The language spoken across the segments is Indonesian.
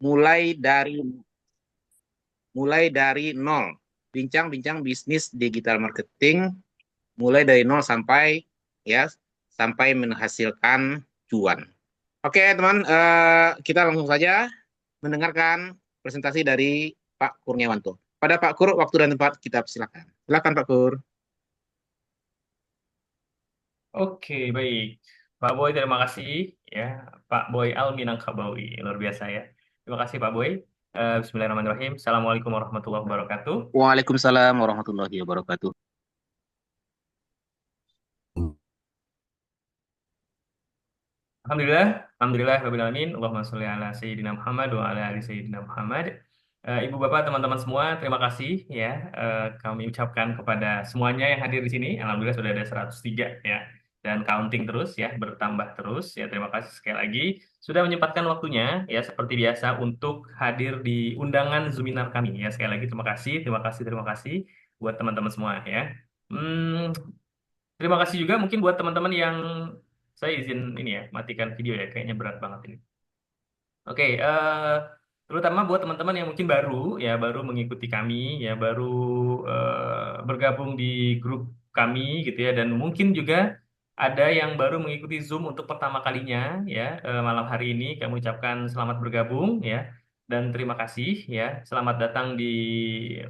mulai dari nol. Bincang-bincang bisnis digital marketing mulai dari nol sampai ya sampai menghasilkan cuan. Oke, teman, kita langsung saja mendengarkan presentasi dari Pak Kurniawanto. Pada Pak Kur, waktu dan tempat kita silakan. Silakan Pak Kur. Oke, baik. Pak Boy, terima kasih ya. Pak Boy Alminangkabawi, luar biasa ya. Terima kasih Pak Boy. Bismillahirrahmanirrahim. Assalamualaikum warahmatullahi wabarakatuh. Waalaikumsalam warahmatullahi wabarakatuh. Alhamdulillah, Alhamdulillah, Rabbil Alamin. Allahumma sholli ala Sayyidina Muhammad wa ala ali Sayyidina Muhammad. Ibu Bapak, teman-teman semua, terima kasih ya. Kami ucapkan kepada semuanya yang hadir di sini. Alhamdulillah sudah ada 103 ya. Dan counting terus ya, bertambah terus ya. Terima kasih sekali lagi sudah menyempatkan waktunya ya seperti biasa untuk hadir di undangan Zoominar kami ya. Sekali lagi terima kasih, terima kasih, terima kasih buat teman-teman semua ya. Hmm, Terima kasih juga mungkin buat teman-teman yang saya izin ini ya, matikan video ya, kayaknya berat banget ini. Oke, terutama buat teman-teman yang mungkin baru ya, baru mengikuti kami ya, baru bergabung di grup kami gitu ya, dan mungkin juga ada yang baru mengikuti Zoom untuk pertama kalinya ya, malam hari ini kami ucapkan selamat bergabung ya, dan terima kasih ya, selamat datang di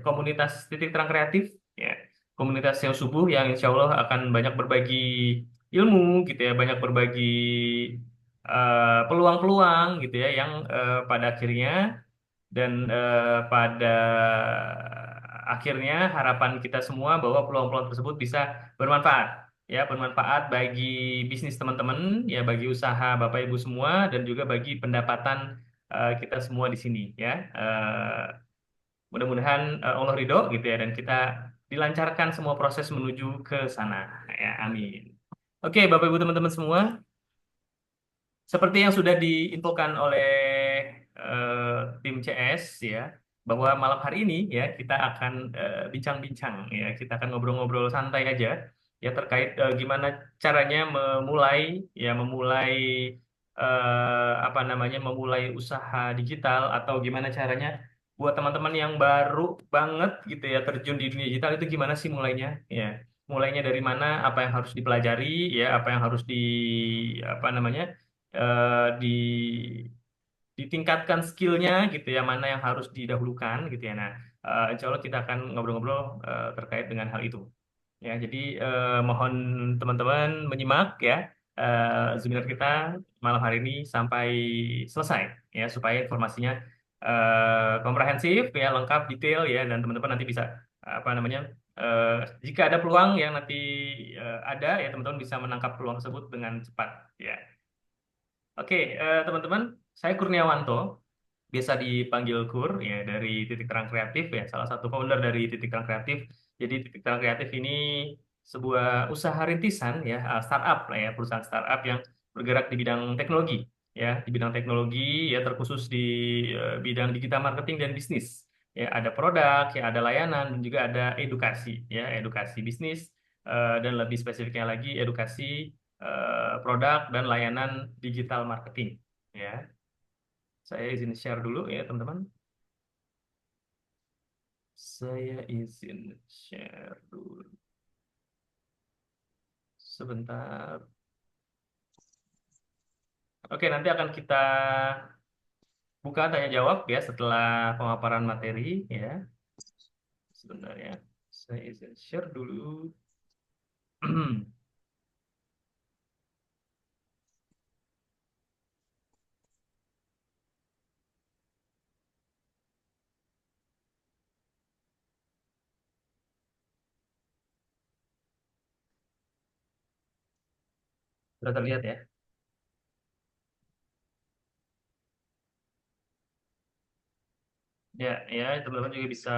komunitas Titik Terang Kreatif ya, komunitas yang subuh yang insya Allah akan banyak berbagi ilmu gitu ya, banyak berbagi peluang-peluang gitu ya yang pada akhirnya dan pada akhirnya harapan kita semua bahwa peluang-peluang tersebut bisa bermanfaat ya, bermanfaat bagi bisnis teman-teman ya, bagi usaha Bapak Ibu semua dan juga bagi pendapatan kita semua di sini ya. Mudah-mudahan Allah ridho gitu ya, dan kita dilancarkan semua proses menuju ke sana ya, amin. Oke, Bapak Ibu teman-teman semua, seperti yang sudah diinfokan oleh tim CS ya, bahwa malam hari ini ya kita akan bincang-bincang ya, kita akan ngobrol-ngobrol santai aja ya terkait gimana caranya memulai apa namanya, memulai usaha digital, atau gimana caranya buat teman-teman yang baru banget gitu ya terjun di dunia digital itu gimana sih mulainya ya. Mulainya dari mana, apa yang harus dipelajari ya, apa yang harus di apa namanya, di ditingkatkan skillnya gitu ya, mana yang harus didahulukan gitu ya. Nah, insya Allah kita akan ngobrol-ngobrol terkait dengan hal itu ya. Jadi mohon teman-teman menyimak ya seminar kita malam hari ini sampai selesai ya, supaya informasinya komprehensif ya, lengkap, detail ya, dan teman-teman nanti bisa apa namanya, eh, jika ada peluang yang nanti ada ya, teman-teman bisa menangkap peluang tersebut dengan cepat ya. Oke, teman-teman, saya Kurniawanto, biasa dipanggil Kur ya, dari Titik Terang Kreatif ya, salah satu founder dari Titik Terang Kreatif. Jadi Titik Terang Kreatif ini sebuah usaha rintisan ya, startup lah ya, perusahaan startup yang bergerak di bidang teknologi ya, di bidang teknologi ya, terkhusus di bidang digital marketing dan bisnis. Ya, ada produk, ya ada layanan, dan juga ada edukasi ya, edukasi bisnis, dan lebih spesifiknya lagi edukasi produk dan layanan digital marketing ya. Saya izin share dulu ya teman-teman. Saya izin share dulu sebentar. Oke, nanti akan kita buka tanya jawab ya setelah pemaparan materi ya. Sebentar ya. Saya izin share dulu. Sudah terlihat ya. Ya, ya teman-teman juga bisa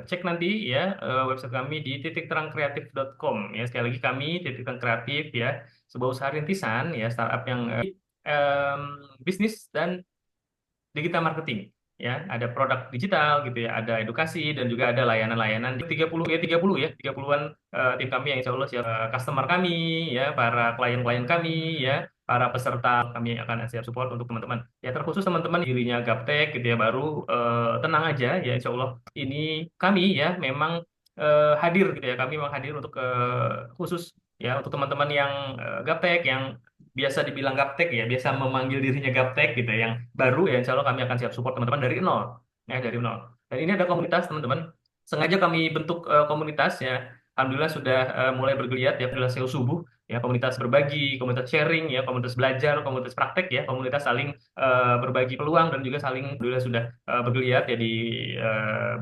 cek nanti ya website kami di titikterangkreatif.com ya. Sekali lagi kami Titik Terang Kreatif ya, sebuah usaha rintisan ya, startup yang em, bisnis dan digital marketing ya, ada produk digital gitu ya, ada edukasi, dan juga ada layanan-layanan 30 ya, 30 ya, 30-an tim kami yang insya Allah siap customer kami ya, para klien-klien kami ya, para peserta kami akan siap support untuk teman-teman. Ya terkhusus teman-teman dirinya gaptek gitu ya baru tenang aja ya insya Allah ini kami ya memang hadir gitu ya kami memang hadir untuk khusus ya untuk teman-teman yang gaptek yang biasa dibilang gaptek ya biasa memanggil dirinya gaptek gitu ya, yang baru ya insya Allah kami akan siap support teman-teman dari nol ya dari nol. Dan ini ada komunitas teman-teman sengaja kami bentuk komunitas ya. Alhamdulillah sudah mulai bergeliat ya Alhamdulillah SEO subuh ya komunitas berbagi, komunitas sharing ya, komunitas belajar, komunitas praktek ya, komunitas saling berbagi peluang dan juga saling alhamdulillah sudah bergeliat ya di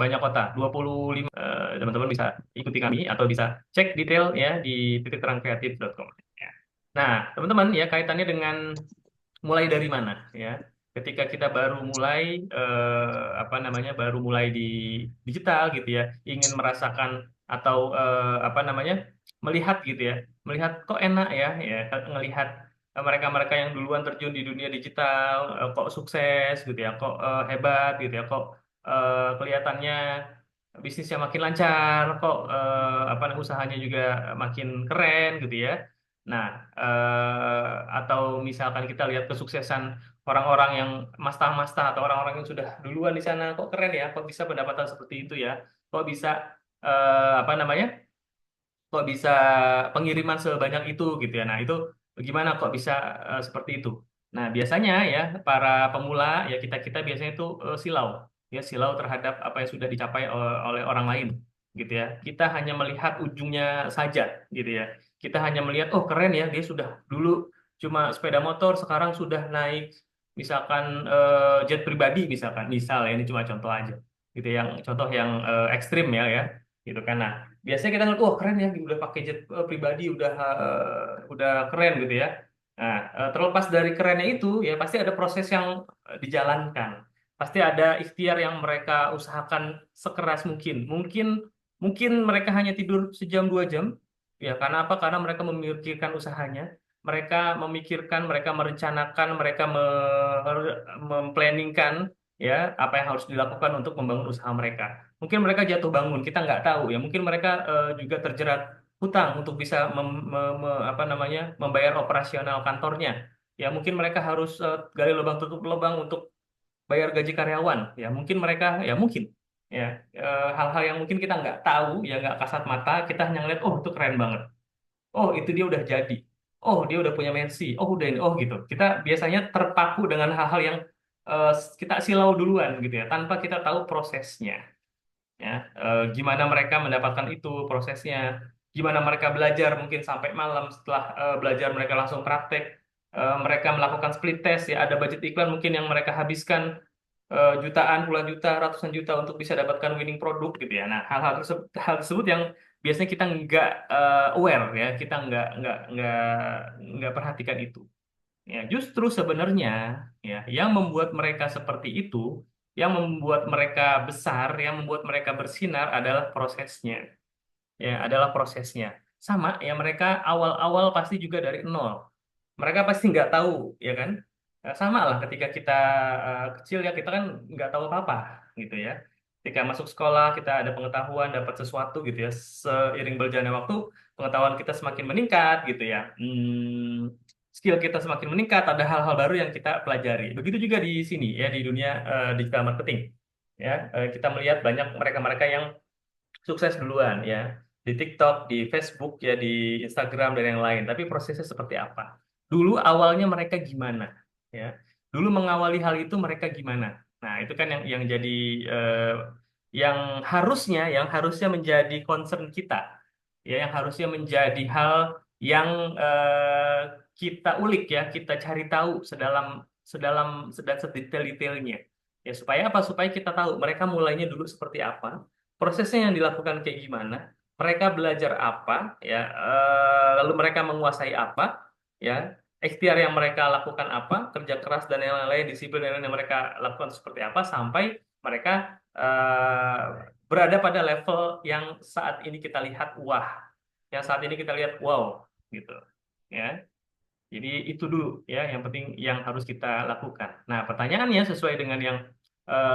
banyak kota. 25 teman-teman bisa ikuti kami atau bisa cek detail ya di titikterangkreatif.com. Ya. Nah, teman-teman ya kaitannya dengan mulai dari mana ya. Ketika kita baru mulai apa namanya baru mulai di digital gitu ya, ingin merasakan atau apa namanya melihat gitu ya, melihat kok enak ya ya ngelihat mereka-mereka yang duluan terjun di dunia digital kok sukses gitu ya, kok hebat gitu ya, kok kelihatannya bisnisnya makin lancar, kok apa usahanya juga makin keren gitu ya. Nah, atau misalkan kita lihat kesuksesan orang-orang yang mastah-mastah atau orang-orang yang sudah duluan di sana, kok keren ya, kok bisa pendapatan seperti itu ya, kok bisa apa namanya, kok bisa pengiriman sebanyak itu gitu ya. Nah, itu gimana kok bisa seperti itu? Nah, biasanya ya para pemula ya kita-kita biasanya itu silau ya silau terhadap apa yang sudah dicapai oleh orang lain gitu ya. Kita hanya melihat ujungnya saja gitu ya. Kita hanya melihat oh keren ya dia sudah dulu cuma sepeda motor sekarang sudah naik misalkan jet pribadi misalkan misal ya ini cuma contoh aja gitu yang contoh yang ekstrim ya gitu kan. Nah, biasanya kita ngeliat, wah keren ya, udah pakai jet pribadi, udah keren gitu ya. Nah, terlepas dari kerennya itu, ya pasti ada proses yang dijalankan. Pasti ada ikhtiar yang mereka usahakan sekeras mungkin. Mungkin mereka hanya tidur sejam 2 jam, ya karena apa? Karena mereka memikirkan usahanya, mereka memikirkan, mereka merencanakan, mereka memplanningkan ya apa yang harus dilakukan untuk membangun usaha mereka. Mungkin mereka jatuh bangun, kita nggak tahu ya. Mungkin mereka juga terjerat hutang untuk bisa apa namanya membayar operasional kantornya. Ya mungkin mereka harus gali lubang tutup lubang untuk bayar gaji karyawan. Ya mungkin mereka ya mungkin ya hal-hal yang mungkin kita nggak tahu ya nggak kasat mata. Kita hanya ngeliat oh itu keren banget. Oh itu dia udah jadi. Oh dia udah punya Mercy. Oh udah ini. Oh gitu. Kita biasanya terpaku dengan hal-hal yang eh, kita silau duluan gitu ya tanpa kita tahu prosesnya ya gimana mereka mendapatkan itu prosesnya gimana mereka belajar mungkin sampai malam setelah belajar mereka langsung praktek. Mereka melakukan split test ya ada budget iklan mungkin yang mereka habiskan jutaan puluhan juta ratusan juta untuk bisa dapatkan winning produk gitu ya nah hal tersebut yang biasanya kita nggak aware ya kita nggak perhatikan itu. Ya, justru sebenarnya ya yang membuat mereka seperti itu, yang membuat mereka besar, yang membuat mereka bersinar adalah prosesnya. Ya, adalah prosesnya. Sama ya mereka awal-awal pasti juga dari nol. Mereka pasti nggak tahu, ya kan? Sama lah ketika kita kecil ya kita kan nggak tahu apa-apa gitu ya. Ketika masuk sekolah kita ada pengetahuan dapat sesuatu gitu ya. Seiring berjalannya waktu pengetahuan kita semakin meningkat gitu ya. Skill kita semakin meningkat, ada hal-hal baru yang kita pelajari. Begitu juga di sini ya di dunia digital marketing. Ya, kita melihat banyak mereka-mereka yang sukses duluan ya di TikTok, di Facebook ya, di Instagram dan yang lain. Tapi prosesnya seperti apa? Dulu awalnya mereka gimana? Ya, dulu mengawali hal itu mereka gimana? Nah, itu kan yang jadi eh, yang harusnya menjadi concern kita, ya, yang harusnya menjadi hal yang kita ulik ya, kita cari tahu sedalam sedalam sedetail-detailnya. Ya, supaya apa? Supaya kita tahu mereka mulainya dulu seperti apa, prosesnya yang dilakukan kayak gimana, mereka belajar apa, ya, lalu mereka menguasai apa, ya, ikhtiar yang mereka lakukan apa, kerja keras dan yang lain-lain, disiplin dan lain-lain yang mereka lakukan seperti apa, sampai mereka berada pada level yang saat ini kita lihat wah, yang saat ini kita lihat wow, gitu, ya. Jadi itu dulu ya yang penting yang harus kita lakukan. Nah, pertanyaannya sesuai dengan yang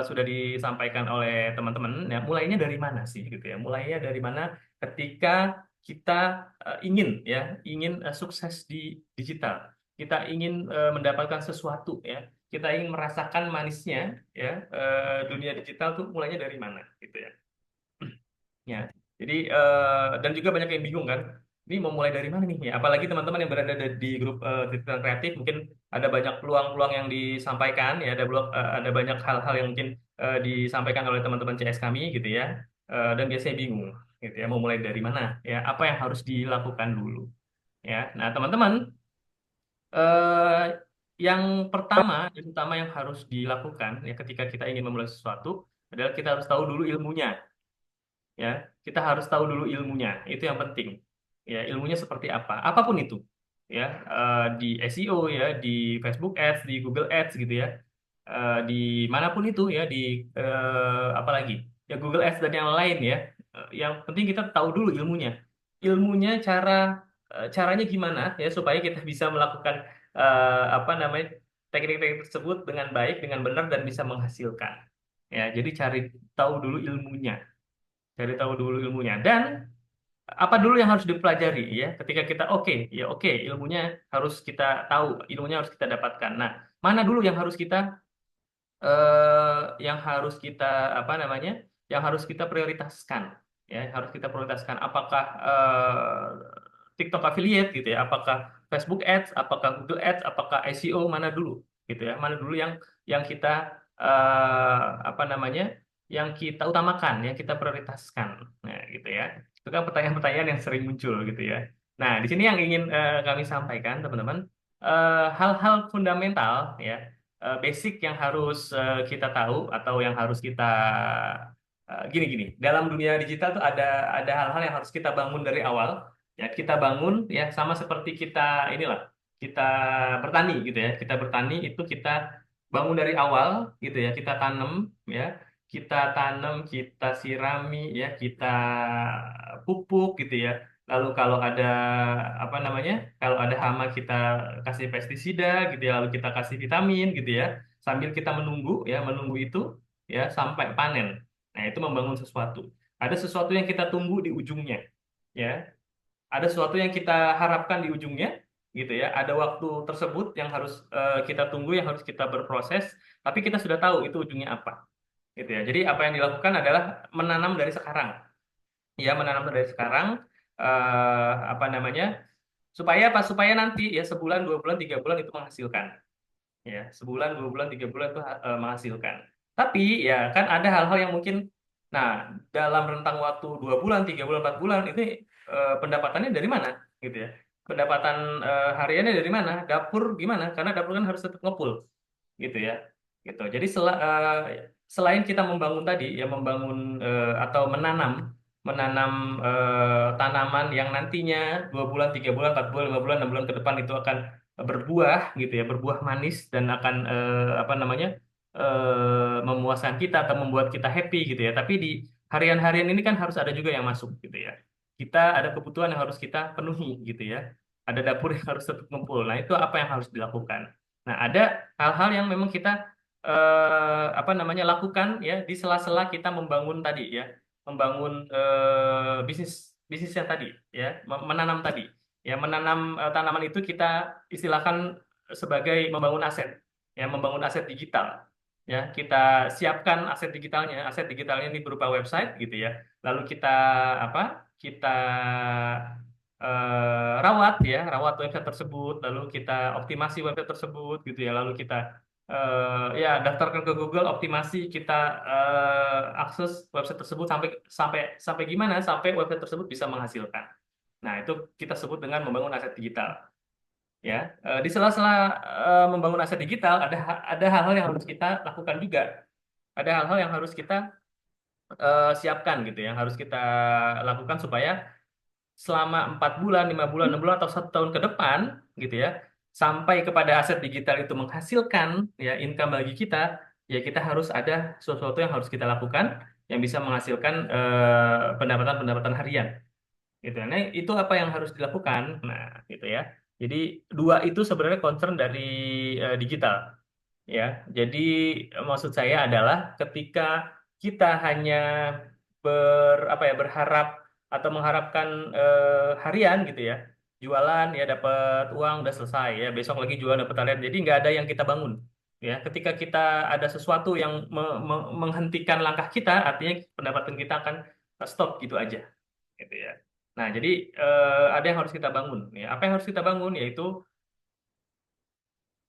sudah disampaikan oleh teman-teman, ya mulainya dari mana sih gitu ya? Mulainya dari mana ketika kita ingin ya ingin sukses di digital. kita ingin mendapatkan sesuatu ya, kita ingin merasakan manisnya ya, dunia digital tuh mulainya dari mana gitu ya. Ya, jadi dan juga banyak yang bingung kan, ini mau mulai dari mana nih ya? Apalagi teman-teman yang berada di grup digital kreatif, mungkin ada banyak peluang-peluang yang disampaikan ya, ada banyak hal-hal yang mungkin disampaikan oleh teman-teman CS kami gitu ya. Dan biasanya bingung gitu ya, mau mulai dari mana ya? Apa yang harus dilakukan dulu ya? Nah, teman-teman, eh, yang yang utama yang harus dilakukan ya ketika kita ingin memulai sesuatu adalah kita harus tahu dulu ilmunya ya, kita harus tahu dulu ilmunya, itu yang penting ya. Ilmunya seperti apa, apapun itu ya, di SEO ya, di Facebook Ads, di Google Ads gitu ya, di manapun itu ya, di apalagi ya, Google Ads dan yang lain ya. Yang penting kita tahu dulu ilmunya caranya gimana ya, supaya kita bisa melakukan apa namanya, teknik-teknik tersebut dengan baik, dengan benar, dan bisa menghasilkan ya. Jadi tahu dulu ilmunya cari tahu dulu ilmunya, dan apa dulu yang harus dipelajari ya, ketika kita oke, ilmunya harus kita tahu, ilmunya harus kita dapatkan. Nah, mana dulu yang harus kita apa namanya, yang harus kita prioritaskan ya, harus kita prioritaskan, apakah TikTok affiliate gitu ya, apakah Facebook Ads, apakah Google Ads, apakah SEO, mana dulu gitu ya, mana dulu yang kita apa namanya, yang kita utamakan, yang kita prioritaskan. Nah gitu ya, itu kan pertanyaan-pertanyaan yang sering muncul gitu ya. Nah, di sini yang ingin kami sampaikan teman-teman, hal-hal fundamental ya, basic yang harus kita tahu, atau yang harus kita gini-gini. Dalam dunia digital tuh ada hal-hal yang harus kita bangun dari awal. Ya, kita bangun ya, sama seperti kita inilah, kita bertani gitu ya. Kita bertani itu kita bangun dari awal gitu ya. Kita tanam ya. Kita sirami ya, kita pupuk gitu ya. Lalu kalau ada apa namanya? Kalau ada hama kita kasih pestisida gitu ya, lalu kita kasih vitamin gitu ya. Sambil kita menunggu ya, menunggu itu ya sampai panen. Nah, itu membangun sesuatu. Ada sesuatu yang kita tunggu di ujungnya ya. Ada sesuatu yang kita harapkan di ujungnya gitu ya. Ada waktu tersebut yang harus kita tunggu, yang harus kita berproses, tapi kita sudah tahu itu ujungnya apa gitu ya. Jadi apa yang dilakukan adalah menanam dari sekarang. Ya, menanam dari sekarang, apa namanya? Supaya nanti ya, sebulan, 2 bulan, 3 bulan itu menghasilkan. Ya, sebulan, 2 bulan, 3 bulan itu menghasilkan. Tapi ya kan ada hal-hal yang mungkin, nah, dalam rentang waktu 2 bulan, 3 bulan, 4 bulan itu pendapatannya dari mana gitu ya? Pendapatan hariannya dari mana? Dapur gimana? Karena dapur kan harus tetap ngepul gitu ya. Gitu. Jadi selain kita membangun tadi ya, membangun atau menanam menanam tanaman yang nantinya 2 bulan, 3 bulan, 4 bulan, 5 bulan, 6 bulan ke depan itu akan berbuah gitu ya, berbuah manis, dan akan apa namanya, memuaskan kita atau membuat kita happy gitu ya. Tapi di harian-harian ini kan harus ada juga yang masuk gitu ya. Kita ada kebutuhan yang harus kita penuhi gitu ya. Ada dapur yang harus tetap ngumpul. Nah, itu apa yang harus dilakukan? Nah, ada hal-hal yang memang kita apa namanya, lakukan ya di sela-sela kita membangun tadi ya, membangun bisnis bisnis yang tadi ya, menanam tadi ya, menanam tanaman itu kita istilahkan sebagai membangun aset ya, membangun aset digital ya. Kita siapkan aset digitalnya ini berupa website gitu ya, lalu kita apa, kita rawat website tersebut, lalu kita optimasi website tersebut gitu ya, lalu kita ya daftarkan ke Google, optimasi, kita akses website tersebut sampai sampai sampai gimana, sampai website tersebut bisa menghasilkan. Nah, itu kita sebut dengan membangun aset digital ya. Di sela-sela membangun aset digital ada hal-hal yang harus kita lakukan juga, ada hal-hal yang harus kita siapkan gitu, yang harus kita lakukan supaya selama 4 bulan, 5 bulan, 6 bulan, atau 1 tahun ke depan gitu ya, sampai kepada aset digital itu menghasilkan ya income bagi kita, ya kita harus ada sesuatu yang harus kita lakukan yang bisa menghasilkan pendapatan-pendapatan harian gitu. Nah, itu apa yang harus dilakukan. Nah, gitu ya. Jadi dua itu sebenarnya concern dari digital ya. Jadi maksud saya adalah ketika kita hanya apa ya, berharap atau mengharapkan harian gitu ya, jualan ya dapat uang udah selesai ya, besok lagi jualan dapat talent. Jadi nggak ada yang kita bangun. Ya, ketika kita ada sesuatu yang menghentikan langkah kita, artinya pendapatan kita akan stop gitu aja, gitu ya. Nah, jadi ada yang harus kita bangun. Ya, apa yang harus kita bangun yaitu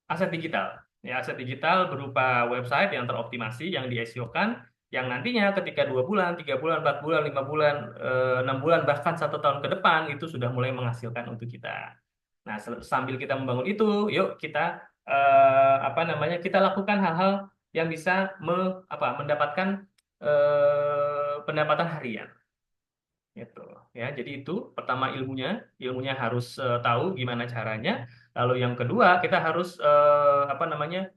aset digital. Ya, aset digital berupa website yang teroptimasi, yang di SEO-kan, yang nantinya ketika 2 bulan, 3 bulan, 4 bulan, 5 bulan, 6 bulan, bahkan 1 tahun ke depan itu sudah mulai menghasilkan untuk kita. Nah, sambil kita membangun itu, yuk kita apa namanya? Kita lakukan hal-hal yang bisa mendapatkan pendapatan harian. Gitu ya. Jadi itu pertama ilmunya harus tahu gimana caranya. Lalu yang kedua kita harus apa namanya?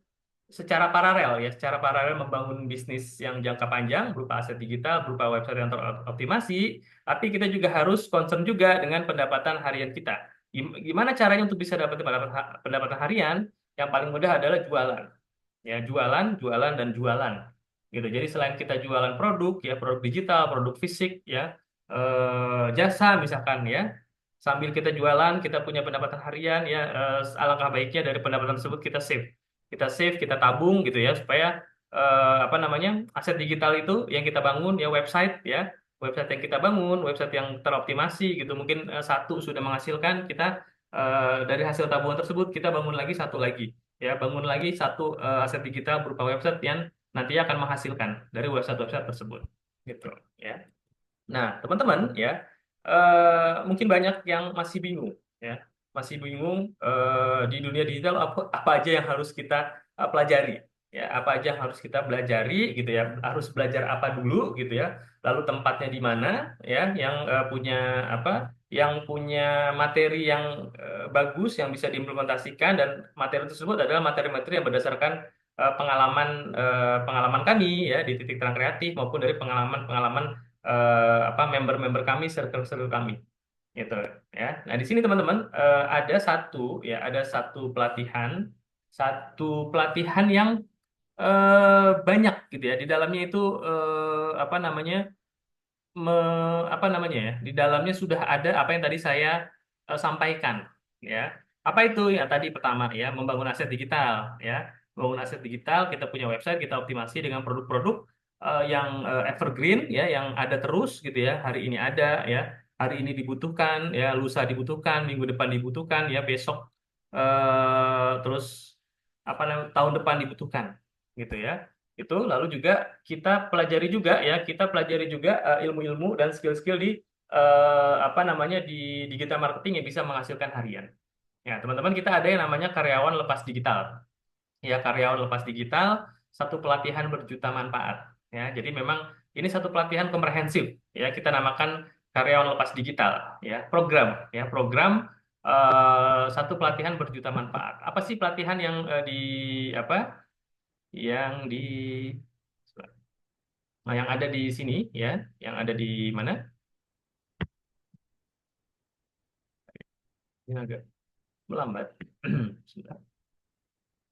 Secara paralel membangun bisnis yang jangka panjang berupa aset digital, berupa website yang teroptimasi, tapi kita juga harus concern juga dengan pendapatan harian kita. Gimana caranya untuk bisa dapat pendapatan harian? Yang paling mudah adalah jualan. Ya, jualan, jualan dan jualan. Gitu. Jadi selain kita jualan produk ya, produk digital, produk fisik ya, jasa misalkan ya, sambil kita jualan, kita punya pendapatan harian ya, alangkah baiknya dari pendapatan tersebut kita save. Kita save, kita tabung gitu ya, supaya apa namanya? Aset digital itu yang kita bangun ya, website ya, website yang kita bangun, website yang teroptimasi gitu. Mungkin satu sudah menghasilkan, kita dari hasil tabungan tersebut kita bangun lagi satu lagi ya, bangun lagi satu aset digital berupa website yang nantinya akan menghasilkan dari website-website tersebut gitu ya. Nah, teman-teman ya, mungkin banyak yang masih bingung ya, masih bingung di dunia digital apa aja yang harus kita pelajari ya, apa aja yang harus kita pelajari gitu ya, harus belajar apa dulu gitu ya, lalu tempatnya di mana ya, yang punya apa, yang punya materi yang bagus yang bisa diimplementasikan, dan materi tersebut adalah materi-materi yang berdasarkan pengalaman kami ya di Titik Terang Kreatif, maupun dari pengalaman-pengalaman apa member-member kami, circle-circle kami gitu ya. Nah, di sini teman-teman ada satu pelatihan yang banyak gitu ya. Di dalamnya itu apa namanya? Apa namanya ya? Di dalamnya sudah ada apa yang tadi saya sampaikan ya. Apa itu? Ya tadi pertama ya, membangun aset digital ya. Membangun aset digital, kita punya website, kita optimasi dengan produk-produk yang evergreen ya, yang ada terus gitu ya. Hari ini ada ya, hari ini dibutuhkan ya, lusa dibutuhkan, minggu depan dibutuhkan ya, besok terus apa namanya, tahun depan dibutuhkan gitu ya. Itu lalu juga kita pelajari juga ilmu-ilmu dan skill-skill di apa namanya, di digital marketing yang bisa menghasilkan harian. Ya, teman-teman, kita ada yang namanya karyawan lepas digital. Ya, karyawan lepas digital, satu pelatihan berjuta manfaat. Ya, jadi memang ini satu pelatihan komprehensif. Ya, kita namakan karyawan lepas digital. Program satu pelatihan berjuta manfaat. Apa sih pelatihan yang di apa? Yang di Nah, yang ada di sini ya, yang ada di mana? Ini agak melambat. Sebentar.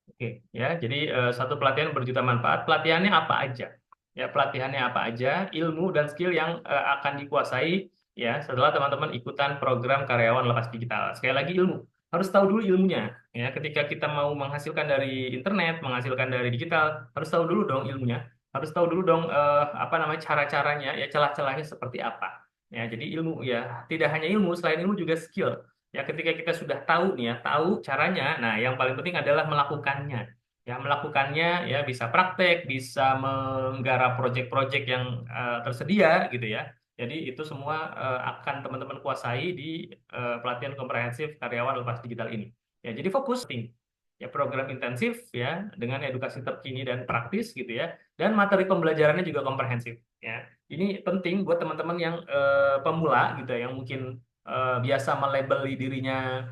Oke, ya. Jadi satu pelatihan berjuta manfaat. Pelatihannya apa aja? Ya, pelatihannya apa aja? Ilmu dan skill yang akan dikuasai ya setelah teman-teman ikutan program karyawan lepas digital. Sekali lagi, ilmu. Harus tahu dulu ilmunya. Ya, ketika kita mau menghasilkan dari internet, menghasilkan dari digital, harus tahu dulu dong ilmunya. Harus tahu dulu dong apa namanya, cara-caranya, ya celah-celahnya seperti apa. Ya, jadi ilmu ya, tidak hanya ilmu, selain ilmu juga skill. Ya, ketika kita sudah tahu nih ya, tahu caranya, nah yang paling penting adalah melakukannya. Ya, melakukannya ya, bisa praktek, bisa menggarap proyek-proyek yang tersedia gitu ya. Jadi itu semua akan teman-teman kuasai di pelatihan komprehensif karyawan lepas digital ini. Ya, jadi fokus ya, program intensif ya dengan edukasi terkini dan praktis gitu ya. Dan materi pembelajarannya juga komprehensif ya. Ini penting buat teman-teman yang pemula gitu ya, yang mungkin biasa melabeli dirinya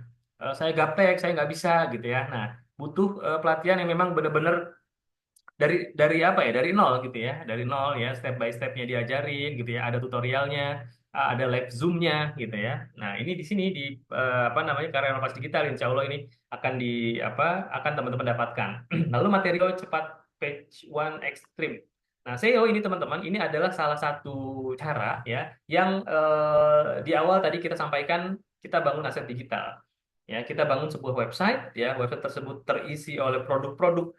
saya gaptek, saya nggak bisa gitu ya. Nah, butuh pelatihan yang memang benar-benar dari apa ya, dari nol gitu ya, dari nol ya, step by stepnya diajarin gitu ya, ada tutorialnya, ada live zoomnya gitu ya. Nah, ini di sini di apa namanya, karyawan lepas digital, insya Allah ini akan di apa, akan teman-teman dapatkan. Lalu materi cepat page one extreme. Nah, SEO ini teman-teman, ini adalah salah satu cara ya yang di awal tadi kita sampaikan kita bangun aset digital. Ya, kita bangun sebuah website, ya, website tersebut terisi oleh produk-produk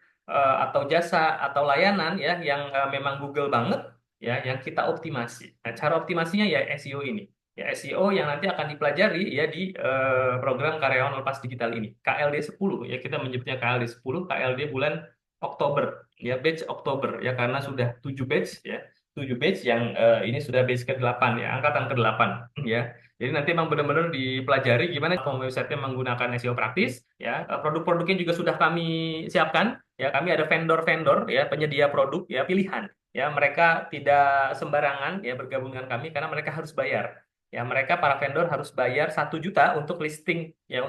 atau jasa atau layanan ya yang memang Google banget, ya, yang kita optimasi. Nah, cara optimasinya ya SEO ini. Ya, SEO yang nanti akan dipelajari ya di program karyawan lepas digital ini. KLD 10 ya, kita menyebutnya KLD 10, KLD bulan Oktober, ya, batch Oktober ya, karena sudah 7 batch ya. 7 batch yang ini sudah batch ke-8 ya, angkatan ke-8 ya. Jadi nanti memang benar-benar dipelajari gimana website-nya menggunakan SEO praktis, ya. Produk-produknya juga sudah kami siapkan, ya. Kami ada vendor-vendor, ya, penyedia produk, ya, pilihan, ya. Mereka tidak sembarangan, ya, bergabung dengan kami karena mereka harus bayar, ya. Mereka para vendor harus bayar 1 juta untuk listing, ya,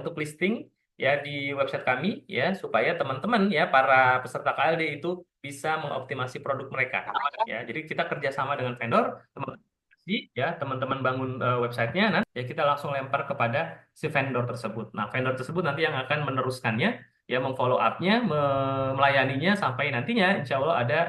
ya di website kami, ya, supaya teman-teman, ya, para peserta KLD itu bisa mengoptimasi produk mereka, ya. Jadi kita kerjasama dengan vendor, ya, teman-teman bangun websitenya, nanti ya kita langsung lempar kepada si vendor tersebut. Nah, vendor tersebut nanti yang akan meneruskannya, ya, memfollow up-nya, melayaninya sampai nantinya insya Allah ada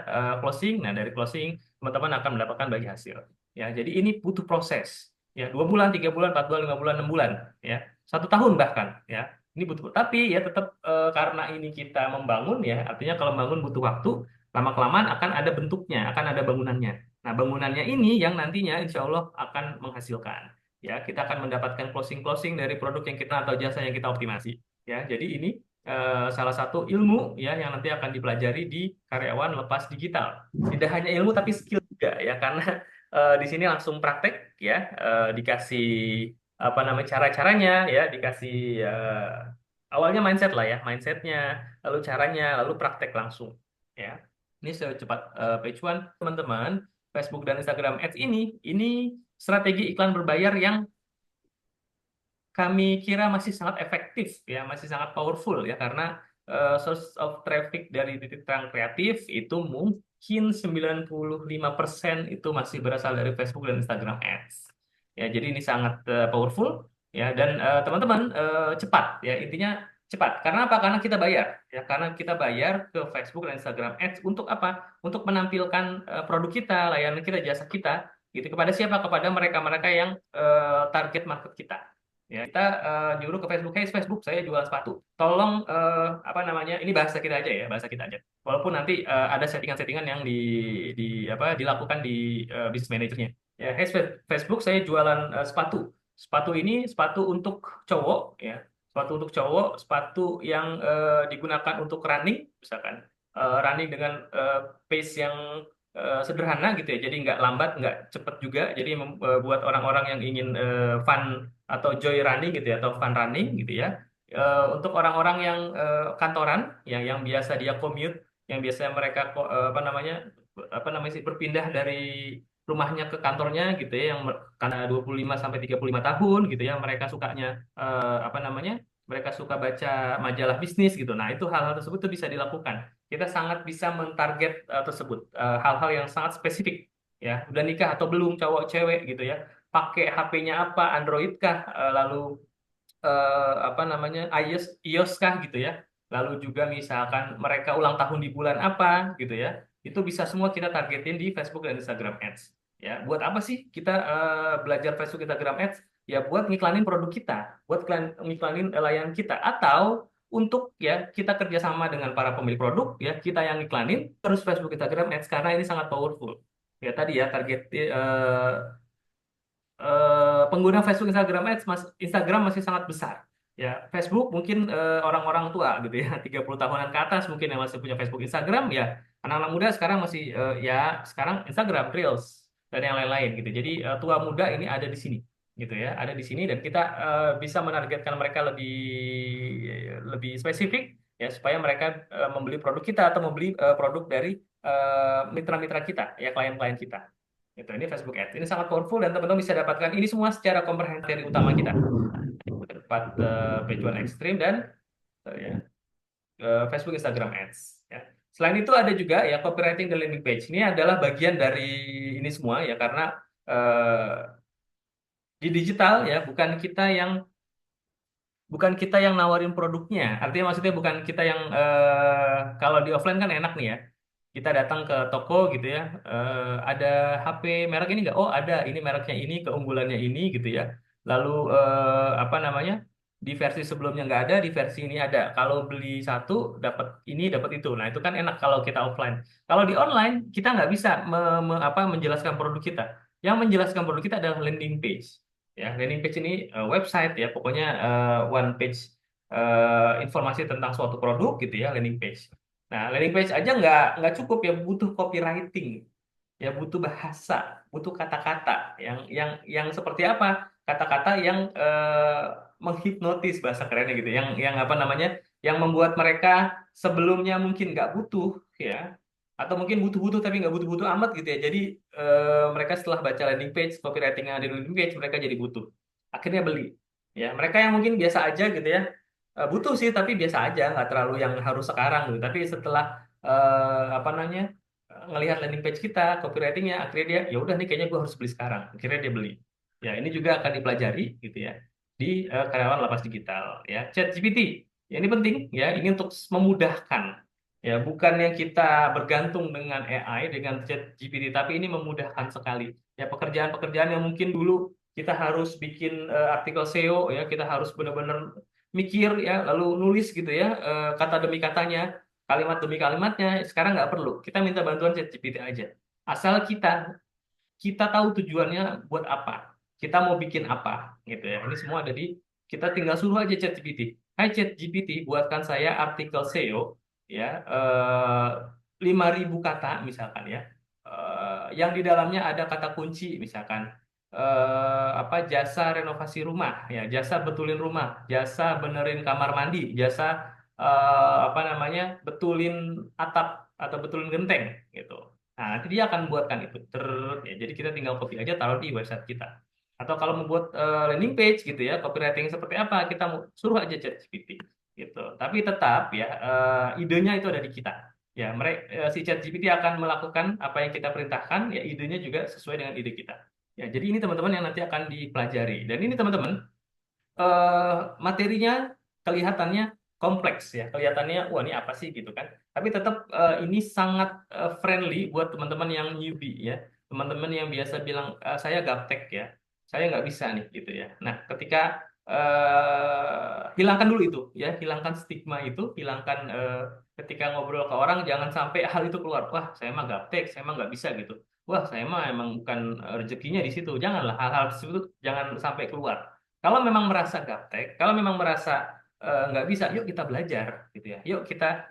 closing. Nah, dari closing teman-teman akan mendapatkan bagi hasil. Ya, jadi ini butuh proses. Ya, 2 bulan, 3 bulan, 4 bulan, 5 bulan, 6 bulan, ya, 1 tahun bahkan, ya. Ini butuh, tapi ya tetap karena ini kita membangun, ya, artinya kalau membangun butuh waktu, lama-kelamaan akan ada bentuknya, akan ada bangunannya. Nah, bangunannya ini yang nantinya insya Allah akan menghasilkan. Ya, kita akan mendapatkan closing-closing dari produk yang kita atau jasa yang kita optimasi. Ya, jadi ini salah satu ilmu ya yang nanti akan dipelajari di karyawan lepas digital. Tidak hanya ilmu tapi skill juga ya, karena di sini langsung praktek ya, dikasih apa namanya cara-caranya ya, dikasih awalnya mindset lah ya, mindsetnya, lalu caranya, lalu praktek langsung. Ya, ini secepat page one teman-teman. Facebook dan Instagram Ads ini strategi iklan berbayar yang kami kira masih sangat efektif ya, masih sangat powerful ya, karena source of traffic dari titik terang kreatif itu mungkin 95% itu masih berasal dari Facebook dan Instagram Ads. Ya, jadi ini sangat powerful ya, dan teman-teman cepat ya, intinya cepat. Karena apa? Karena kita bayar ya, karena kita bayar ke Facebook dan Instagram Ads untuk apa? Untuk menampilkan produk kita, layanan kita, jasa kita gitu kepada siapa? Kepada mereka-mereka yang target market kita. Ya, kita nyuruh ke Facebook, hey Facebook, saya jual sepatu. Tolong apa namanya? Ini bahasa kita aja ya, bahasa kita aja. Walaupun nanti ada settingan-settingan yang apa dilakukan di business manajernya. Ya, hey Facebook, saya jualan sepatu. Sepatu ini sepatu untuk cowok ya. Sepatu untuk cowok, sepatu yang digunakan untuk running, misalkan running dengan pace yang sederhana gitu ya. Jadi nggak lambat, nggak cepet juga. Jadi buat orang-orang yang ingin fun atau joy running gitu ya, atau fun running gitu ya. Untuk orang-orang yang kantoran yang biasa dia commute, yang biasanya mereka apa namanya sih, berpindah dari rumahnya ke kantornya gitu ya, yang karena 25 sampai 35 tahun gitu ya, mereka sukanya apa namanya? Mereka suka baca majalah bisnis gitu. Nah, itu hal-hal tersebut tuh bisa dilakukan. Kita sangat bisa mentarget tersebut, hal-hal yang sangat spesifik ya. Udah nikah atau belum, cowok cewek gitu ya, pakai HP-nya apa, Android kah, lalu apa namanya, iOS kah gitu ya, lalu juga misalkan mereka ulang tahun di bulan apa gitu ya, itu bisa semua kita targetin di Facebook dan Instagram Ads. Ya, buat apa sih kita belajar Facebook Instagram Ads? Ya buat ngiklanin produk kita, buat ngiklanin layanan kita, atau untuk ya kita kerjasama dengan para pemilik produk, ya kita yang ngiklanin terus Facebook Instagram Ads, karena ini sangat powerful. Ya tadi ya, target pengguna Facebook Instagram Ads, Instagram masih sangat besar. Ya, Facebook mungkin orang-orang tua gitu ya, 30 tahunan ke atas mungkin yang masih punya Facebook Instagram, ya. Anak-anak muda sekarang masih ya sekarang Instagram Reels dan yang lain-lain gitu. Jadi tua muda ini ada di sini gitu ya, ada di sini, dan kita bisa menargetkan mereka lebih lebih spesifik ya, supaya mereka membeli produk kita atau membeli produk dari mitra-mitra kita ya, klien-klien kita. Itu ini Facebook Ads. Ini sangat powerful dan teman-teman bisa dapatkan ini semua secara komprehensif dari utama kita. Tempat page one extreme dan ya, Facebook Instagram Ads. Ya. Selain itu ada juga ya copywriting dan landing page. Ini adalah bagian dari ini semua ya, karena di digital ya bukan kita yang nawarin produknya. Artinya maksudnya bukan kita yang kalau di offline kan enak nih ya. Kita datang ke toko gitu ya, ada HP merek ini nggak? Oh ada, ini mereknya ini, keunggulannya ini gitu ya. lalu apa namanya, di versi sebelumnya nggak ada, di versi ini ada. Kalau beli satu dapat ini dapat itu. Nah itu kan enak kalau kita offline. Kalau di online kita nggak bisa apa menjelaskan produk kita. Yang menjelaskan produk kita adalah landing page. Ya, landing page ini website ya, pokoknya one page informasi tentang suatu produk gitu ya, landing page. Nah, landing page aja nggak cukup ya, butuh copywriting, ya butuh bahasa, butuh kata-kata yang seperti apa? Kata-kata yang menghipnotis, bahasa kerennya gitu, yang apa namanya? Yang membuat mereka sebelumnya mungkin nggak butuh ya, atau mungkin butuh-butuh tapi nggak butuh-butuh amat gitu ya. Jadi mereka setelah baca landing page, copywriting yang ada di landing page, mereka jadi butuh. Akhirnya beli. Ya, mereka yang mungkin biasa aja gitu ya, butuh sih tapi biasa aja, nggak terlalu yang harus sekarang gitu. Tapi setelah apa namanya, ngelihat landing page kita, copywritingnya, akhirnya dia ya udah nih kayaknya gue harus beli sekarang. Akhirnya dia beli. Ya ini juga akan dipelajari gitu ya di karyawan lapas digital. Ya ChatGPT, ya ini penting ya, ini untuk memudahkan. Ya bukannya kita bergantung dengan AI, dengan ChatGPT, tapi ini memudahkan sekali. Ya pekerjaan-pekerjaan yang mungkin dulu kita harus bikin artikel SEO ya, kita harus benar-benar mikir ya, lalu nulis gitu ya, kata demi katanya, kalimat demi kalimatnya. Sekarang nggak perlu, kita minta bantuan ChatGPT aja, asal kita kita tahu tujuannya buat apa, kita mau bikin apa gitu ya. Ini semua ada di, kita tinggal suruh aja ChatGPT, hai ChatGPT buatkan saya artikel SEO ya, 5.000 kata misalkan ya, yang di dalamnya ada kata kunci misalkan apa, jasa renovasi rumah ya, jasa betulin rumah, jasa benerin kamar mandi, jasa apa namanya, betulin atap atau betulin genteng gitu. Nah, nanti dia akan buatkan itu. Ya. Jadi kita tinggal copy aja, taruh di website kita. Atau kalau membuat landing page gitu ya, copywriting seperti apa, kita suruh aja ChatGPT gitu. Tapi tetap ya, idenya itu ada di kita. Ya, si ChatGPT akan melakukan apa yang kita perintahkan, ya idenya juga sesuai dengan ide kita. Ya, jadi ini teman-teman yang nanti akan dipelajari. Dan ini teman-teman, materinya kelihatannya kompleks ya, kelihatannya wah ini apa sih gitu kan. Tapi tetap ini sangat friendly buat teman-teman yang newbie ya, teman-teman yang biasa bilang saya gaptek ya, saya nggak bisa nih gitu ya. Nah, ketika hilangkan dulu itu ya, hilangkan stigma itu, hilangkan ketika ngobrol ke orang jangan sampai hal itu keluar. Wah, saya mah gaptek, saya mah nggak bisa gitu. Wah, saya mah emang bukan rezekinya di situ. Janganlah hal-hal tersebut jangan sampai keluar. Kalau memang merasa gaptek, kalau memang merasa nggak bisa, yuk kita belajar gitu ya. Yuk kita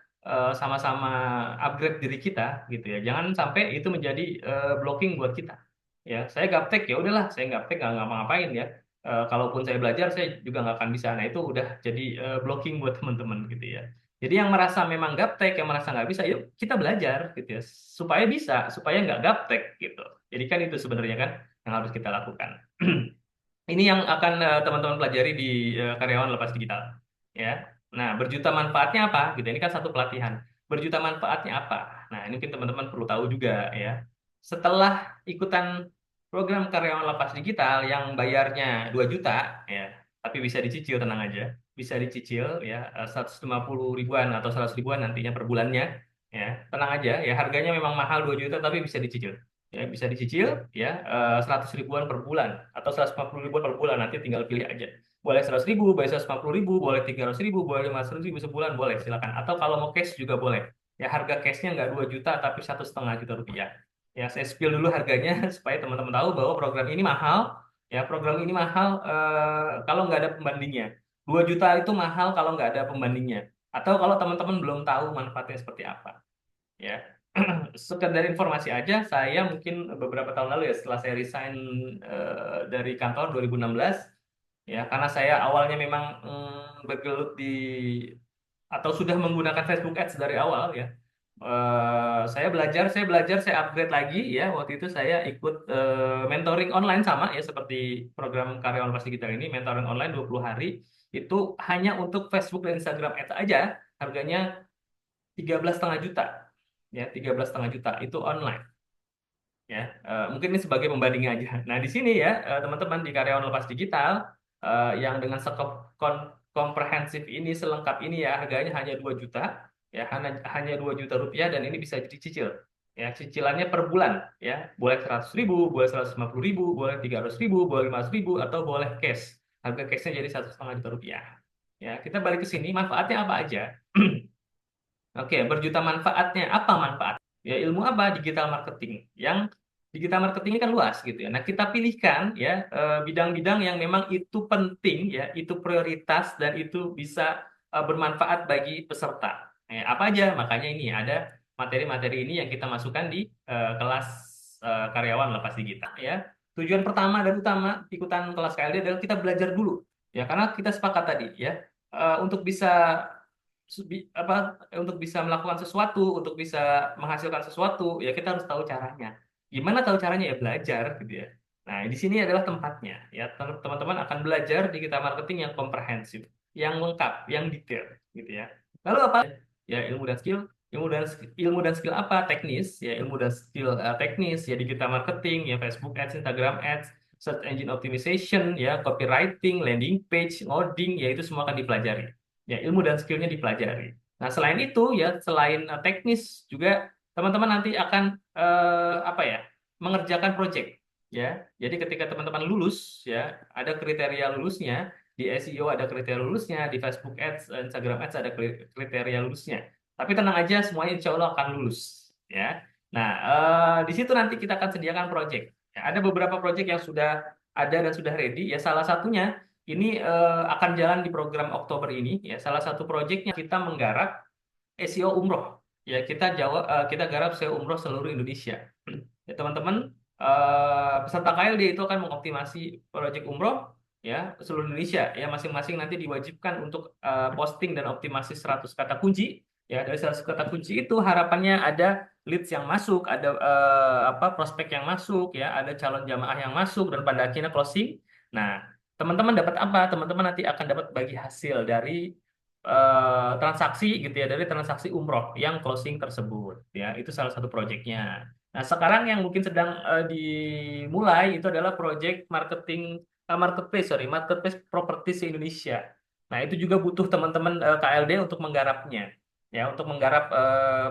sama-sama upgrade diri kita gitu ya. Jangan sampai itu menjadi blocking buat kita. Ya, saya gaptek ya udahlah, saya gaptek nggak ngapa-ngapain ya. Kalaupun saya belajar, saya juga nggak akan bisa. Nah itu udah jadi blocking buat teman-teman gitu ya. Jadi yang merasa memang gaptek, yang merasa nggak bisa, yuk kita belajar gitu ya, supaya bisa, supaya nggak gaptek gitu. Jadi kan itu sebenarnya kan yang harus kita lakukan. Ini yang akan teman-teman pelajari di karyawan lepas digital. Ya. Nah, berjuta manfaatnya apa? Gitu. Ini kan satu pelatihan. Berjuta manfaatnya apa? Nah, ini mungkin teman-teman perlu tahu juga ya. Setelah ikutan program karyawan lepas digital yang bayarnya 2 juta ya, tapi bisa dicicil, tenang aja. Bisa dicicil ya, 150 ribuan atau 100 ribuan nantinya per bulannya ya. Tenang aja ya, harganya memang mahal 2 juta tapi bisa dicicil. Ya, bisa dicicil ya, 100 ribuan per bulan atau 150 ribuan per bulan, nanti tinggal pilih aja. Boleh 100 ribu, boleh 150 ribu, boleh 300 ribu, boleh 500 ribu sebulan, boleh silakan. Atau kalau mau cash juga boleh. Ya harga cashnya nggak 2 juta tapi 1,5 juta rupiah. Ya saya spill dulu harganya supaya teman-teman tahu bahwa program ini mahal. Ya program ini mahal kalau nggak ada pembandingnya. 2 juta itu mahal kalau nggak ada pembandingnya. Atau kalau teman-teman belum tahu manfaatnya seperti apa. Ya, sekedar informasi aja, saya mungkin beberapa tahun lalu ya, setelah saya resign dari kantor 2016 ya, karena saya awalnya memang bergelut di atau sudah menggunakan Facebook Ads dari awal ya. Saya belajar, saya upgrade lagi ya. Waktu itu saya ikut mentoring online sama ya, seperti program karyawan pasti kita ini, mentoring online 20 hari itu hanya untuk Facebook dan Instagram Ads aja, harganya 13,5 juta ya, 13,5 juta itu online ya. Mungkin ini sebagai pembandingnya aja. Nah di sini ya teman-teman, di karyawan lepas digital yang dengan skop komprehensif ini, selengkap ini ya, harganya hanya 2 juta ya, hanya 2 juta rupiah, dan ini bisa dicicil Ya, cicilannya per bulan, ya. Boleh 100.000, boleh 150.000, boleh 300.000, boleh 500.000, atau boleh cash. Harga cashnya jadi 1,5 juta rupiah. Ya, kita balik ke sini, manfaatnya apa aja? Oke, berjuta manfaatnya. Apa manfaat? Ya, ilmu apa? Digital marketing. Yang digital marketing ini kan luas gitu ya. Nah, kita pilihkan ya bidang-bidang yang memang itu penting ya, itu prioritas dan itu bisa bermanfaat bagi peserta. Apa aja? Makanya ini ada materi-materi ini yang kita masukkan di kelas karyawan lepas digital ya. Tujuan pertama dan utama ikutan kelas KLD adalah kita belajar dulu ya, karena kita sepakat tadi ya untuk bisa untuk bisa melakukan sesuatu, untuk bisa menghasilkan sesuatu, ya kita harus tahu caranya. Gimana tahu caranya? Ya belajar gitu ya. Nah, di sini adalah tempatnya ya. Teman-teman akan belajar digital marketing yang komprehensif, yang lengkap, yang detail gitu ya. Lalu apa? Ya ilmu dan skill. Ilmu dan skill apa? Teknis ya, ilmu dan skill teknis ya, digital marketing ya, Facebook Ads, Instagram Ads, search engine optimization ya, copywriting, landing page, ngoding ya, itu semua akan dipelajari. Ya, ilmu dan skillnya dipelajari. Nah, selain itu ya, selain teknis juga teman-teman nanti akan apa ya, mengerjakan project ya. Jadi ketika teman-teman lulus ya, ada kriteria lulusnya. Di SEO ada kriteria lulusnya, di Facebook Ads, Instagram Ads ada kriteria lulusnya. Tapi tenang aja, semuanya insya Allah akan lulus ya. Nah, di situ nanti kita akan sediakan project. Ya, ada beberapa project yang sudah ada dan sudah ready ya. Salah satunya ini akan jalan di program Oktober ini ya. Salah satu proyeknya kita menggarap SEO umroh. Ya, kita garap SEO umroh seluruh Indonesia. Ya, teman-teman, peserta KLD itu akan mengoptimasi proyek umroh ya seluruh Indonesia ya, masing-masing nanti diwajibkan untuk posting dan optimasi 100 kata kunci ya. Dari 100 kata kunci itu harapannya ada leads yang masuk, ada prospek yang masuk ya, ada calon jamaah yang masuk, dan pada akhirnya closing. Nah, teman-teman dapat apa? Teman-teman nanti akan dapat bagi hasil dari transaksi gitu ya, dari transaksi umroh yang closing tersebut ya. Itu salah satu proyeknya. Nah, sekarang yang mungkin sedang dimulai itu adalah proyek marketplace properti Indonesia. Nah, itu juga butuh teman-teman KLD untuk menggarapnya ya, untuk menggarap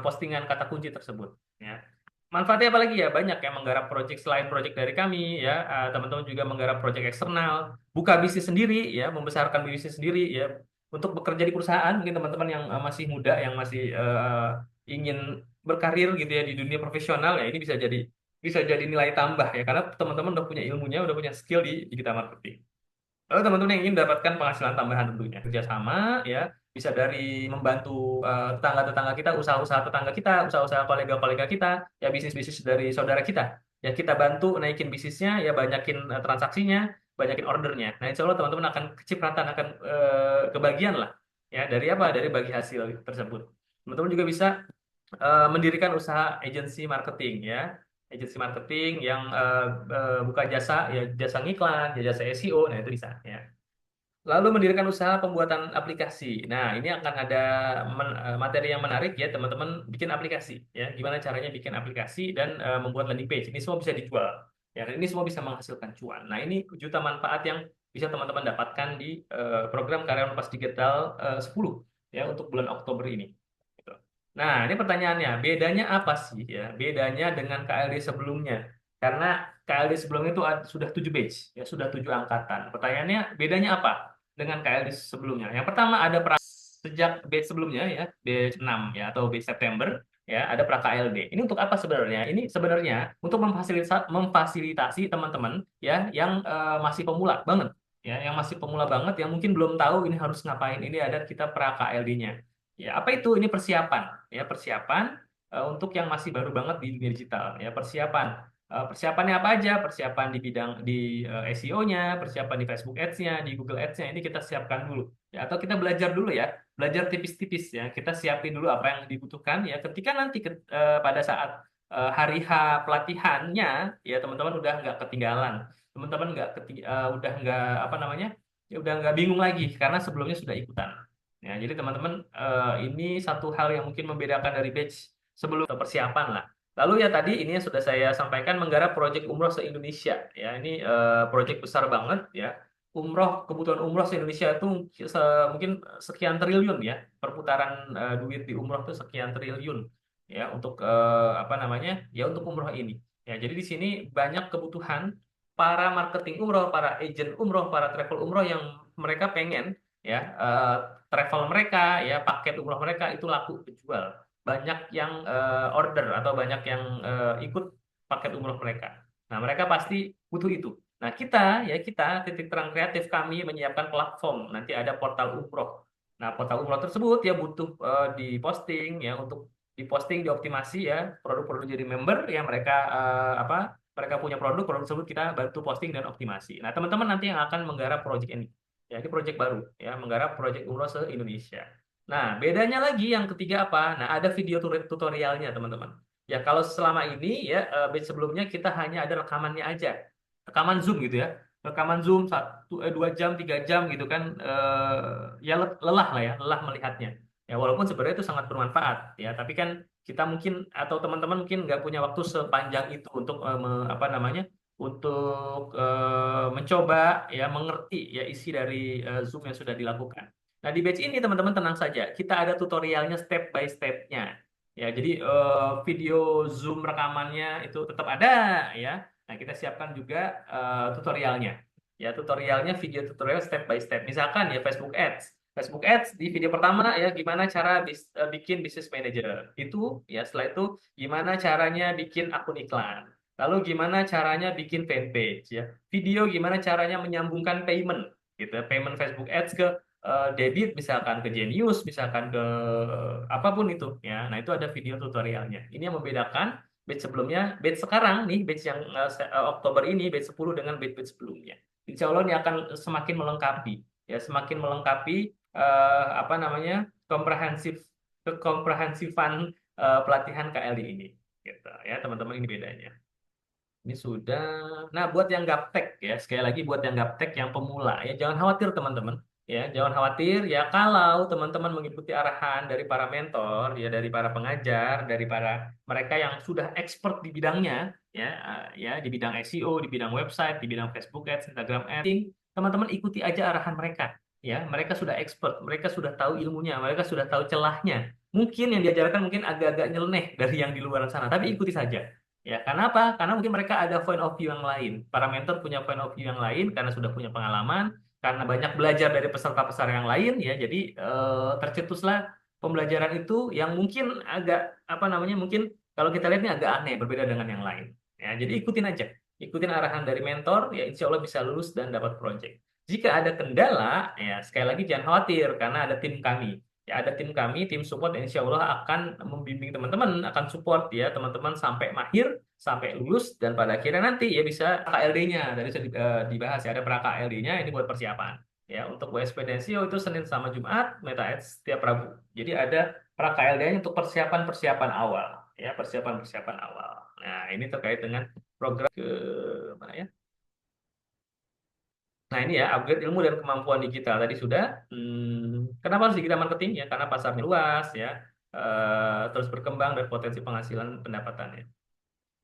postingan kata kunci tersebut ya. Manfaatnya apa lagi ya? Banyak yang menggarap proyek selain proyek dari kami ya. Teman-teman juga menggarap proyek eksternal, buka bisnis sendiri ya, membesarkan bisnis sendiri ya. Untuk bekerja di perusahaan, mungkin teman-teman yang masih muda, yang masih ingin berkarir gitu ya di dunia profesional ya, ini bisa jadi nilai tambah ya, karena teman-teman udah punya ilmunya, udah punya skill di digital marketing. Lalu teman-teman yang ingin mendapatkan penghasilan tambahan tentunya kerjasama ya, bisa dari membantu tetangga-tetangga kita, usaha-usaha tetangga kita, usaha-usaha kolega-kolega kita, ya bisnis-bisnis dari saudara kita. Ya kita bantu naikin bisnisnya, ya banyakin transaksinya, banyakin ordernya. Nah, insya Allah teman-teman akan kecipratan, akan kebagian lah ya dari apa? Dari bagi hasil tersebut. Teman-teman juga bisa mendirikan usaha agensi marketing ya, agensi marketing yang buka jasa ya, jasa ngiklan ya, jasa SEO. Nah, itu bisa ya. Lalu mendirikan usaha pembuatan aplikasi. Nah, ini akan ada materi yang menarik ya, teman-teman bikin aplikasi ya, gimana caranya bikin aplikasi dan membuat landing page. Ini semua bisa dijual ya, dan ini semua bisa menghasilkan cuan. Nah, ini juta manfaat yang bisa teman-teman dapatkan di program Karyawan Lepas Digital 10 ya, untuk bulan Oktober ini. Gitu. Nah, ini pertanyaannya, bedanya apa sih ya? Bedanya dengan KLD sebelumnya. Karena KLD sebelumnya itu sudah 7 batch, ya sudah 7 angkatan. Pertanyaannya, bedanya apa dengan KLD sebelumnya? Yang pertama, ada sejak batch sebelumnya ya, batch 6 ya, atau batch September ya, ada pra KLD. Ini untuk apa sebenarnya? Ini sebenarnya untuk memfasilitasi teman-teman ya yang masih pemula banget ya, yang masih pemula banget, yang mungkin belum tahu ini harus ngapain. Ini ada kita pra KLD-nya. Ya, apa itu? Ini persiapan ya, persiapan untuk yang masih baru banget di dunia digital ya, persiapan. Persiapannya apa aja? Persiapan di bidang di SEO-nya, persiapan di Facebook Ads-nya, di Google Ads-nya, ini kita siapkan dulu. Ya, atau kita belajar dulu ya, belajar tipis-tipis ya. Kita siapin dulu apa yang dibutuhkan ya. Ketika nanti pada saat hari H pelatihannya, ya teman-teman udah nggak ketinggalan. Teman-teman udah nggak apa namanya, ya udah nggak bingung lagi karena sebelumnya sudah ikutan. Ya, jadi teman-teman, ini satu hal yang mungkin membedakan dari batch sebelum atau persiapan lah. Lalu ya tadi ini yang sudah saya sampaikan, menggarap proyek umroh se-Indonesia. Ya, ini proyek besar banget ya. Kebutuhan umroh se-Indonesia itu mungkin sekian triliun ya. Perputaran duit di umroh itu sekian triliun. ya untuk apa namanya ya untuk umroh ini. Ya, jadi di sini banyak kebutuhan para marketing umroh, para agent umroh, para travel umroh yang mereka pengen ya travel mereka ya paket umroh mereka itu laku dijual. Banyak yang order atau banyak yang ikut paket umroh mereka. Nah, mereka pasti butuh itu. Nah, kita titik terang kreatif kami menyiapkan platform. Nanti ada portal umroh. Nah, portal umroh tersebut ya butuh diposting ya untuk diposting, dioptimasi ya produk-produk jadi member yang mereka apa mereka punya produk tersebut kita bantu posting dan optimasi. Nah, teman-teman nanti yang akan menggarap project ini. Ya, ini project baru ya, menggarap project umroh se-Indonesia. Nah, bedanya lagi yang ketiga apa? Nah, ada video tutorialnya, teman-teman. Ya, kalau selama ini ya batch sebelumnya kita hanya ada rekamannya aja. Rekaman Zoom gitu ya. Rekaman Zoom 2 jam, 3 jam gitu kan ya lelah lah ya, lelah melihatnya. Ya, walaupun sebenarnya itu sangat bermanfaat ya, tapi kan kita mungkin atau teman-teman mungkin nggak punya waktu sepanjang itu untuk apa namanya untuk mencoba ya mengerti ya isi dari Zoom yang sudah dilakukan. Nah, di batch ini teman-teman tenang saja, kita ada tutorialnya step by step-nya. Ya, jadi video Zoom rekamannya itu tetap ada ya. Nah, kita siapkan juga tutorialnya. Ya, tutorialnya video tutorial step by step. Misalkan ya Facebook Ads. Facebook Ads di video pertama ya gimana cara bikin business manager. Itu ya setelah itu gimana caranya bikin akun iklan. Lalu gimana caranya bikin fanpage ya. Video gimana caranya menyambungkan payment gitu. Payment Facebook Ads ke debit misalkan ke Genius misalkan ke apapun itu ya. Nah, itu ada video tutorialnya. Ini yang membedakan batch sebelumnya, batch sekarang nih, batch yang Oktober ini, batch 10 dengan batch sebelumnya. Insya Allah ini akan semakin melengkapi ya, semakin melengkapi apa namanya komprehensif kekomprehensifan pelatihan KLD ini gitu ya teman-teman, ini bedanya. Ini sudah. Nah, buat yang gaptek ya, sekali lagi buat yang gaptek, yang pemula ya, jangan khawatir teman-teman. Ya, jangan khawatir ya kalau teman-teman mengikuti arahan dari para mentor, ya dari para pengajar, dari para mereka yang sudah expert di bidangnya, ya, ya di bidang SEO, di bidang website, di bidang Facebook Ads, Instagram Ads. Teman-teman ikuti aja arahan mereka. Ya, mereka sudah expert, mereka sudah tahu ilmunya, mereka sudah tahu celahnya. Mungkin yang diajarkan mungkin agak-agak nyeleneh dari yang di luar sana, tapi ikuti saja. Ya, karena apa? Karena mungkin mereka ada point of view yang lain. Para mentor punya point of view yang lain karena sudah punya pengalaman, karena banyak belajar dari peserta-peserta yang lain ya. Jadi tercetuslah pembelajaran itu yang mungkin agak apa namanya? Mungkin kalau kita lihat ini agak aneh, berbeda dengan yang lain. Ya, jadi ikutin aja. Ikutin arahan dari mentor, ya insya Allah bisa lulus dan dapat project. Jika ada kendala, ya sekali lagi jangan khawatir karena ada tim kami. Ya, ada tim kami, tim support yang insya Allah akan membimbing teman-teman, akan support ya teman-teman sampai mahir, sampai lulus, dan pada akhirnya nanti ya bisa KLD-nya. Tadi sudah dibahas ya, ada pra KLD-nya, ini buat persiapan. Ya, untuk WSP dan SEO itu Senin sama Jumat, Meta Ads setiap Rabu. Jadi ada pra KLD-nya untuk persiapan-persiapan awal. Ya, persiapan-persiapan awal. Nah, ini terkait dengan program ke mana ya? Nah, ini ya, upgrade ilmu dan kemampuan digital. Tadi sudah. Kenapa harus digital marketing? Ya, karena pasarnya luas, ya. Terus berkembang dan potensi penghasilan pendapatannya.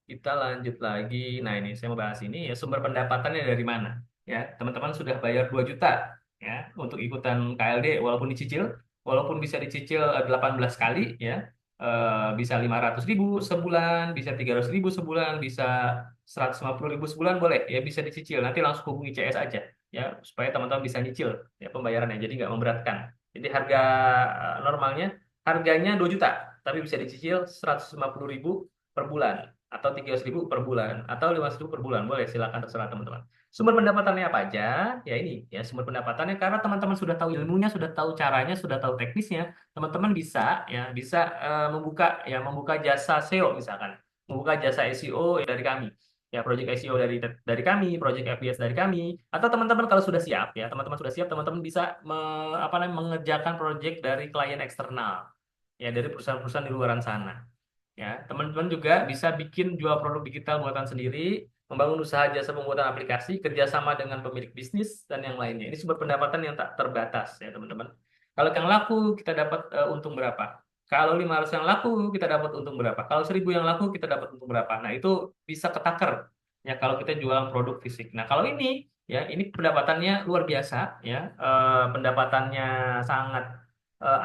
Kita lanjut lagi. Nah, ini saya mau bahas ini ya, sumber pendapatannya dari mana? Ya, teman-teman sudah bayar 2 juta ya untuk ikutan KLD walaupun dicicil, walaupun bisa dicicil 18 kali ya. Bisa 500.000 sebulan, bisa 300.000 sebulan, bisa 150.000 sebulan boleh ya, bisa dicicil. Nanti langsung hubungi CS aja ya supaya teman-teman bisa nyicil ya pembayarannya, jadi nggak memberatkan. Jadi harga normalnya harganya 2 juta, tapi bisa dicicil 150.000 per bulan atau 300.000 per bulan atau 500.000 per bulan, boleh, silakan terserah teman-teman. Sumber pendapatannya apa aja? Ya ini ya, sumber pendapatannya karena teman-teman sudah tahu ilmunya, sudah tahu caranya, sudah tahu teknisnya, teman-teman bisa ya bisa membuka jasa SEO misalkan, membuka jasa SEO dari kami. Ya, project SEO dari kami, project FBS dari kami, atau teman-teman kalau sudah siap ya, teman-teman sudah siap, teman-teman bisa apa namanya mengerjakan project dari klien eksternal ya, dari perusahaan-perusahaan di luaran sana. Ya, teman-teman juga bisa bikin jual produk digital buatan sendiri, membangun usaha jasa pembuatan aplikasi, kerjasama dengan pemilik bisnis, dan yang lainnya. Ini sumber pendapatan yang tak terbatas ya teman-teman. Kalau yang laku kita dapat untung berapa? Kalau 500 yang laku kita dapat untung berapa? Kalau 1.000 yang laku kita dapat untung berapa? Nah, itu bisa ketaker ya kalau kita jualan produk fisik. Nah, kalau ini ya ini pendapatannya luar biasa ya, pendapatannya sangat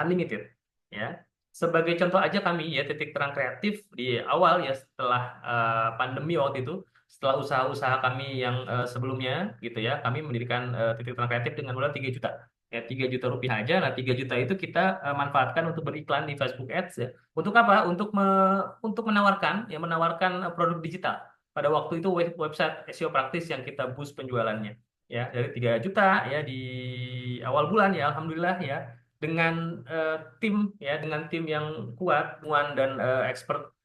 unlimited ya. sebagai contoh aja kami ya Titik Terang Kreatif di awal ya setelah pandemi waktu itu, setelah usaha-usaha kami yang sebelumnya gitu ya, kami mendirikan Titik Terang Kreatif dengan modal 3 juta. Ya, 3 juta rupiah aja. Nah, 3 juta itu kita manfaatkan untuk beriklan di Facebook Ads ya. Untuk apa? Untuk menawarkan ya menawarkan produk digital. Pada waktu itu website SEO praktis yang kita boost penjualannya. Ya, dari 3 juta ya di awal bulan ya alhamdulillah ya dengan tim ya dengan tim yang kuat, muan dan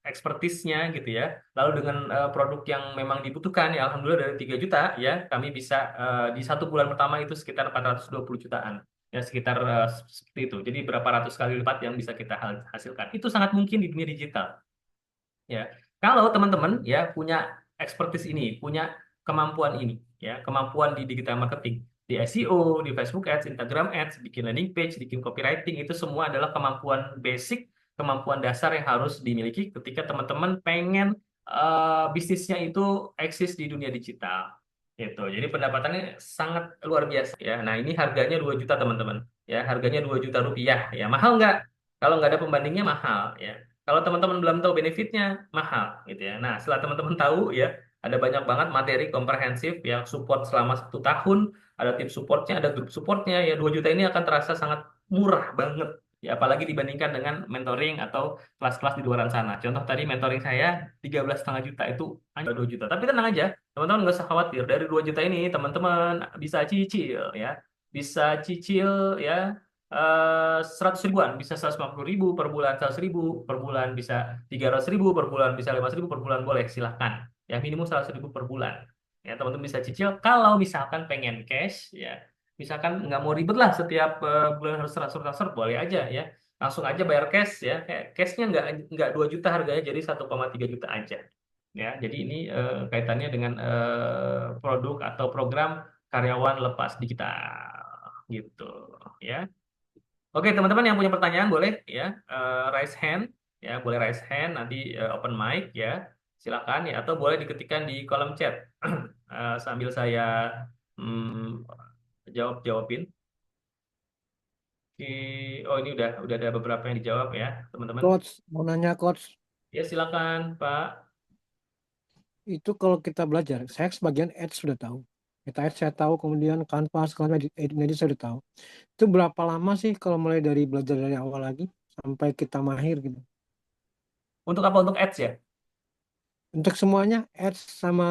ekspertisnya gitu ya. Lalu dengan produk yang memang dibutuhkan ya alhamdulillah dari 3 juta ya kami bisa di 1 bulan pertama itu sekitar 420 jutaan. Ya sekitar seperti itu. Jadi berapa ratus kali lipat yang bisa kita hasilkan. Itu sangat mungkin di dunia digital. Ya, kalau teman-teman ya punya expertise ini, punya kemampuan ini, ya kemampuan di digital marketing, di SEO, di Facebook Ads, Instagram Ads, bikin landing page, bikin copywriting, itu semua adalah kemampuan basic, kemampuan dasar yang harus dimiliki ketika teman-teman pengen bisnisnya itu eksis di dunia digital. Gitu. Jadi pendapatannya sangat luar biasa ya. Nah, ini harganya 2 juta teman-teman. Ya, harganya 2 juta rupiah. Ya, mahal nggak? Kalau nggak ada pembandingnya mahal ya. Kalau teman-teman belum tahu benefitnya, mahal gitu ya. Nah, setelah teman-teman tahu ya, ada banyak banget materi komprehensif yang support selama 1 tahun, ada tim supportnya, ada grup supportnya, ya 2 juta ini akan terasa sangat murah banget. Ya, apalagi dibandingkan dengan mentoring atau kelas-kelas di luaran sana. Contoh tadi mentoring saya 13,5 juta itu hanya 2 juta. Tapi tenang aja, teman-teman nggak usah khawatir. Dari 2 juta ini teman-teman bisa cicil ya. Bisa cicil ya 100 ribuan, bisa 150 ribu per bulan, 100 ribu per bulan, bisa 300 ribu per bulan, bisa 500 ribu per bulan, boleh silahkan. Ya minimum 100 ribu per bulan. Ya teman-teman bisa cicil. Kalau misalkan pengen cash, ya misalkan nggak mau ribet lah setiap bulan harus transfer, boleh aja ya. Langsung aja bayar cash ya. Cashnya nggak 2 juta harganya, jadi 1,3 juta aja. Ya, jadi ini kaitannya dengan produk atau program karyawan lepas digital gitu ya. Oke, teman-teman yang punya pertanyaan boleh ya raise hand ya, boleh raise hand nanti open mic ya. Silakan ya atau boleh diketikkan di kolom chat sambil saya mm, jawabin. Oke. Oh, ini udah ada beberapa yang dijawab ya, teman-teman. Coach, mau nanya Coach, Ya, silakan, Pak. itu kalau kita belajar, saya sebagian Ads sudah tahu. Meta Ads saya tahu, kemudian Canva, segala edit saya sudah tahu. Itu berapa lama sih kalau mulai dari belajar dari awal lagi sampai kita mahir gitu? Untuk apa? Untuk ads ya? Untuk semuanya Ads sama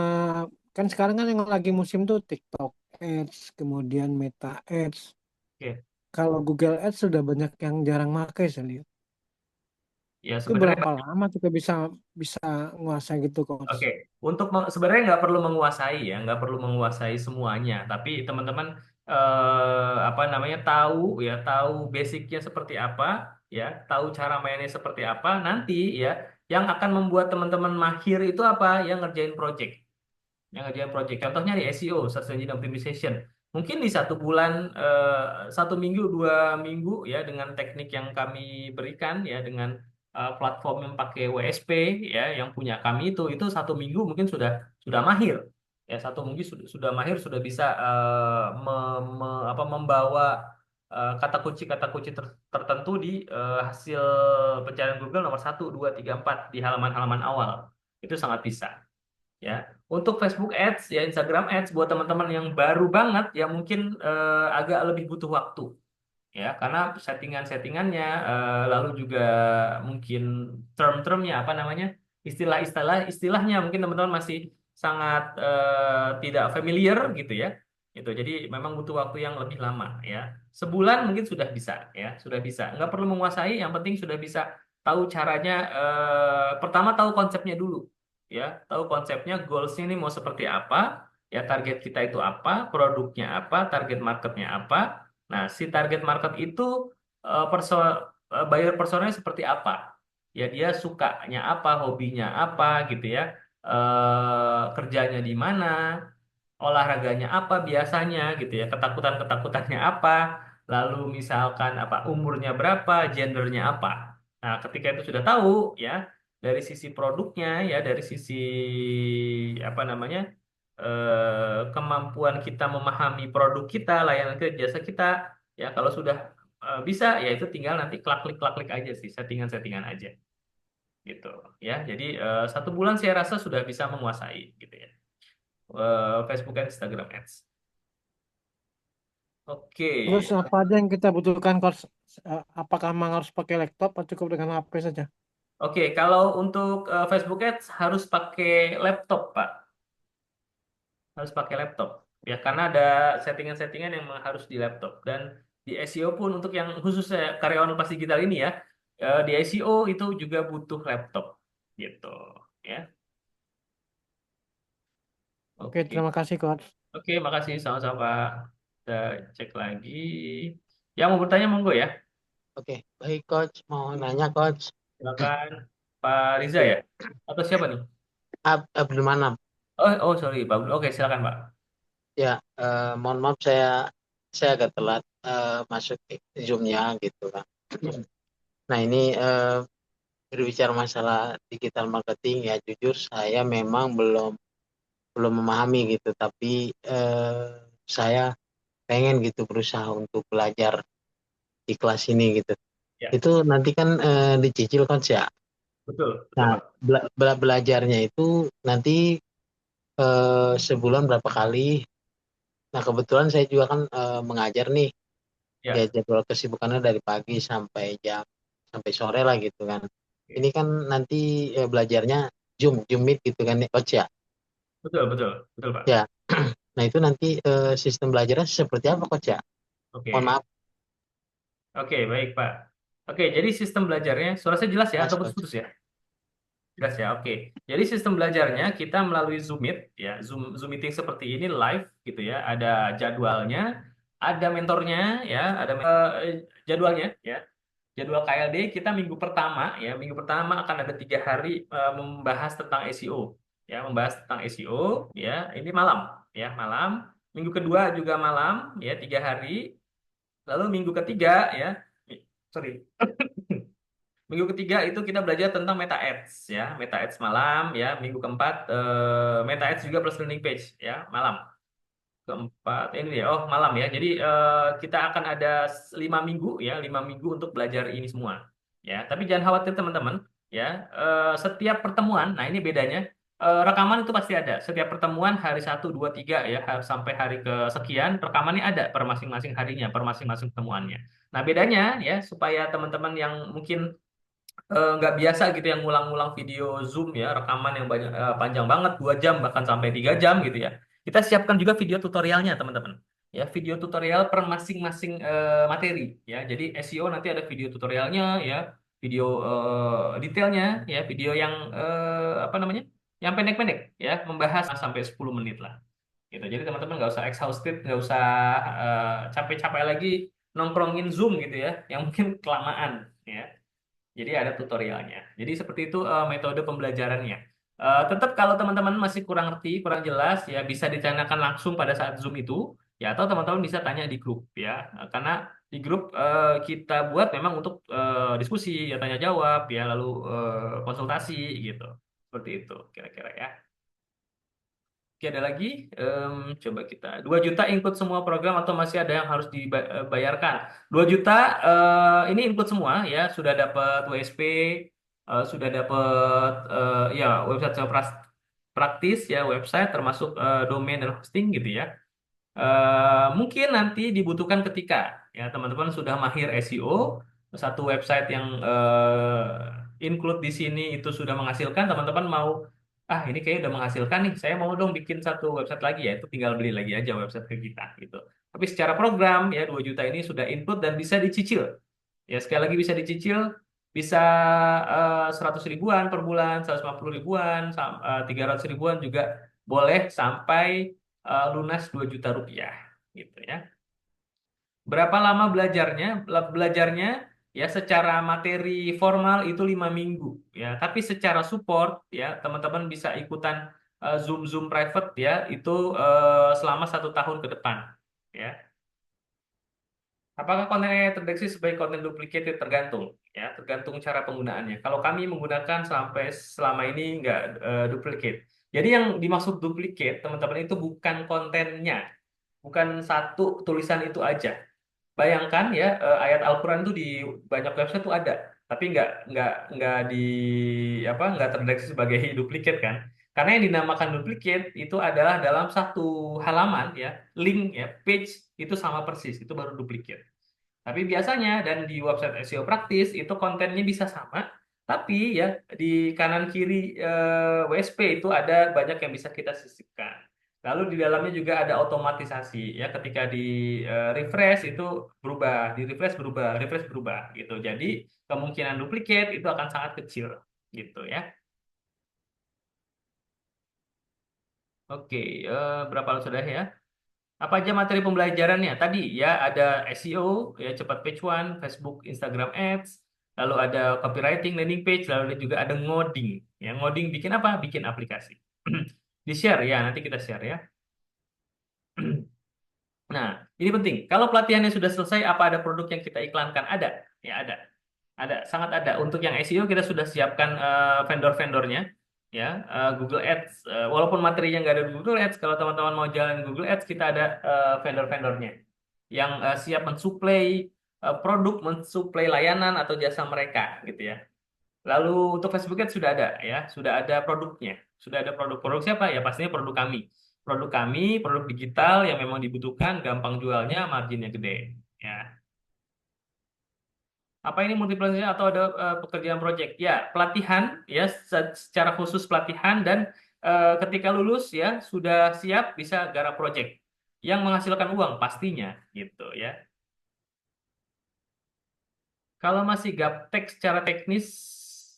kan sekarang kan yang lagi musim tuh TikTok Ads, kemudian Meta Ads. Oke. Kalau Google Ads sudah banyak yang jarang pakai saya lihat. Ya, Itu sebenarnya berapa lama kita bisa bisa nguasai gitu, Coach? oke, untuk sebenarnya nggak perlu menguasai ya, nggak perlu menguasai semuanya, tapi teman-teman apa namanya tahu basicnya seperti apa, ya, tahu cara mainnya seperti apa, nanti ya yang akan membuat teman-teman mahir itu apa? Yang ngerjain project. Contohnya di SEO, Search Engine Optimization. Mungkin di 1 bulan, 1 minggu, 2 minggu ya dengan teknik yang kami berikan ya dengan platform yang pakai WSP ya yang punya kami itu 1 minggu mungkin sudah mahir. Ya 1 minggu sudah mahir, sudah bisa membawa kata kunci tertentu di hasil pencarian Google nomor 1, 2, 3, 4 di halaman-halaman awal. Itu sangat bisa. Ya, untuk Facebook Ads ya Instagram Ads buat teman-teman yang baru banget ya mungkin agak lebih butuh waktu ya karena settingan-settingannya lalu juga mungkin term-termnya apa namanya istilahnya mungkin teman-teman masih sangat tidak familiar gitu ya itu jadi memang butuh waktu yang lebih lama ya 1 bulan mungkin sudah bisa ya sudah bisa nggak perlu menguasai yang penting sudah bisa tahu caranya pertama tahu konsepnya dulu ya tahu konsepnya goalsnya ini mau seperti apa ya target kita itu apa produknya apa target marketnya apa. Nah, si target market itu buyer personanya seperti apa? Ya, dia sukanya apa, hobinya apa gitu ya. Kerjanya di mana, olahraganya apa biasanya gitu ya. Ketakutannya apa, lalu misalkan apa umurnya berapa, gendernya apa. Nah, ketika itu sudah tahu ya dari sisi produknya ya, dari sisi apa namanya? Kemampuan kita memahami produk kita, layanan kita, jasa kita, ya kalau sudah bisa, ya itu tinggal nanti klik aja sih, settingan-settingan aja gitu ya. Jadi 1 bulan saya rasa sudah bisa menguasai gitu ya. Facebook dan Instagram Ads. Oke. Terus apa aja yang kita butuhkan coach? Apakah memang harus pakai laptop atau cukup dengan HP saja? Oke, kalau untuk Facebook Ads harus pakai laptop, Pak. Harus pakai laptop. Ya, karena ada settingan-settingan yang memang harus di laptop. Dan di SEO pun untuk yang khususnya karyawan lepas digital ini ya, di SEO itu juga butuh laptop. Gitu. Ya. Oke, Oke. terima kasih coach. Oke, makasih sama-sama, Pak. Kita cek lagi. Yang mau bertanya monggo ya. Oke, baik Coach. Mau nanya Coach. Silakan Pak Riza ya. Atau siapa nih? Abdul Manap. Oh, sorry, Pak. Oke, silakan, Pak. Ya, mohon maaf saya agak telat masuk Zoom-nya gitu kan. Nah ini berbicara masalah digital marketing ya jujur saya memang belum memahami gitu, tapi saya pengen gitu berusaha untuk belajar di kelas ini gitu. Ya, Itu nanti kan dicicil Coach ya. betul, betul, Nah, Pak. belajarnya itu nanti sebulan berapa kali. Nah, kebetulan saya juga kan mengajar nih, Ya, ya jadwal kesibukannya dari pagi sampai sore lah gitu kan. oke. Ini kan nanti belajarnya Zoom Meet gitu kan nih, Coach ya. Betul, betul, betul, Pak. Ya. Nah, itu nanti sistem belajarnya seperti apa, Coach ya? Mohon Oke, maaf, oke, baik, Pak. Oke, jadi sistem belajarnya, suara saya jelas ya Mas atau Coach. putus-putus ya? Jelas ya, oke. Jadi sistem belajarnya kita melalui Zoom Meet ya, Zoom meeting seperti ini live gitu ya. Ada jadwalnya, ada mentornya ya, ada jadwalnya ya. Jadwal KLD kita minggu pertama ya, minggu pertama akan ada 3 hari membahas tentang SEO ya, membahas tentang SEO ya. Ini malam ya, malam. Minggu kedua juga malam ya, 3 hari. Lalu minggu ketiga ya, sorry. Minggu ketiga itu kita belajar tentang Meta Ads ya, Meta Ads malam ya. Minggu keempat Meta Ads juga plus landing page ya, malam. Keempat ini ya, oh malam ya. Jadi kita akan ada 5 minggu ya, 5 minggu untuk belajar ini semua. Ya, tapi jangan khawatir teman-teman ya. Setiap pertemuan, nah ini bedanya. Rekaman itu pasti ada. Setiap pertemuan hari 1, 2, 3 ya, sampai hari kesekian rekamannya ada per masing-masing harinya, per masing-masing pertemuannya. Nah bedanya ya supaya teman-teman yang mungkin nggak biasa gitu yang ngulang-ngulang video Zoom ya, rekaman yang banyak panjang banget 2 jam bahkan sampai 3 jam gitu ya. Kita siapkan juga video tutorialnya teman-teman. Ya, video tutorial per masing-masing materi ya. Jadi SEO nanti ada video tutorialnya ya, video detailnya ya, video yang apa namanya? Yang pendek-pendek ya, membahas sampai 10 menit lah. Gitu. Jadi teman-teman nggak usah exhausted, nggak usah capek-capek lagi nongkrongin Zoom gitu ya, yang mungkin kelamaan ya. Jadi ada tutorialnya. Jadi seperti itu metode pembelajarannya. Tetap kalau teman-teman masih kurang ngerti, kurang jelas, ya bisa ditanyakan langsung pada saat Zoom itu, ya atau teman-teman bisa tanya di grup ya. Karena di grup kita buat memang untuk diskusi, ya tanya jawab, ya lalu konsultasi gitu. Seperti itu kira-kira ya. Oke, ada lagi. Coba kita 2 juta include semua program atau masih ada yang harus dibayarkan? 2 juta ini include semua ya. Sudah dapat WSP, sudah dapat ya website sewa praktis ya, website termasuk domain dan hosting gitu ya. Mungkin nanti dibutuhkan ketika ya teman-teman sudah mahir SEO, satu website yang include di sini itu sudah menghasilkan, teman-teman mau ini kayaknya udah menghasilkan nih, saya mau dong bikin satu website lagi ya, itu tinggal beli lagi aja website ke kita gitu. Tapi secara program ya 2 juta ini sudah include dan bisa dicicil. Ya sekali lagi bisa dicicil, bisa 100 ribuan per bulan, 150 ribuan, 300 ribuan juga boleh sampai lunas 2 juta rupiah gitu ya. Berapa lama belajarnya? Belajarnya ya secara materi formal itu 5 minggu ya. Tapi secara support ya teman-teman bisa ikutan Zoom private ya itu selama 1 tahun ke depan ya. Apakah kontennya terdeteksi sebagai konten duplicated tergantung ya, tergantung cara penggunaannya. Kalau kami menggunakan sampai selama ini nggak duplicate. Jadi yang dimaksud duplicate teman-teman itu bukan kontennya, bukan satu tulisan itu aja. bayangkan ya, ayat Al-Quran itu di banyak website tuh ada, tapi nggak di apa nggak terdeteksi sebagai duplikat kan? Karena yang dinamakan duplikat itu adalah dalam satu halaman ya, link ya, page itu sama persis, itu baru duplikat. Tapi biasanya dan di website SEO praktis itu kontennya bisa sama, tapi ya di kanan kiri WSP itu ada banyak yang bisa kita sisipkan. Lalu di dalamnya juga ada otomatisasi ya, ketika di refresh itu berubah, di refresh berubah gitu. Jadi kemungkinan duplikat itu akan sangat kecil gitu ya. Oke, berapa sudah ya? Apa aja materi pembelajarannya? Tadi ya ada SEO, ya cepat page one, Facebook, Instagram Ads, lalu ada copywriting, landing page, lalu juga ada ngoding. Ya, ngoding bikin apa? Bikin aplikasi. Di share ya, nanti kita share ya. Nah, ini penting. Kalau pelatihannya sudah selesai, apa ada produk yang kita iklankan? Ada, ya ada. Ada, sangat ada. Untuk yang SEO kita sudah siapkan vendor-vendornya, ya Google Ads. Walaupun materinya nggak ada di Google Ads, kalau teman-teman mau jalan Google Ads, kita ada vendor-vendornya yang siap mensuplai produk, mensuplai layanan atau jasa mereka, gitu ya. Lalu untuk Facebook Ads sudah ada, ya, sudah ada produknya, sudah ada produk-produk siapa? Ya pastinya produk kami. Produk kami, produk digital yang memang dibutuhkan, gampang jualnya, marginnya gede. Ya, apa ini multiplikasi atau ada pekerjaan proyek? Ya, pelatihan ya, secara khusus pelatihan dan ketika lulus ya sudah siap bisa garap proyek yang menghasilkan uang pastinya gitu ya. Kalau masih gaptek secara teknis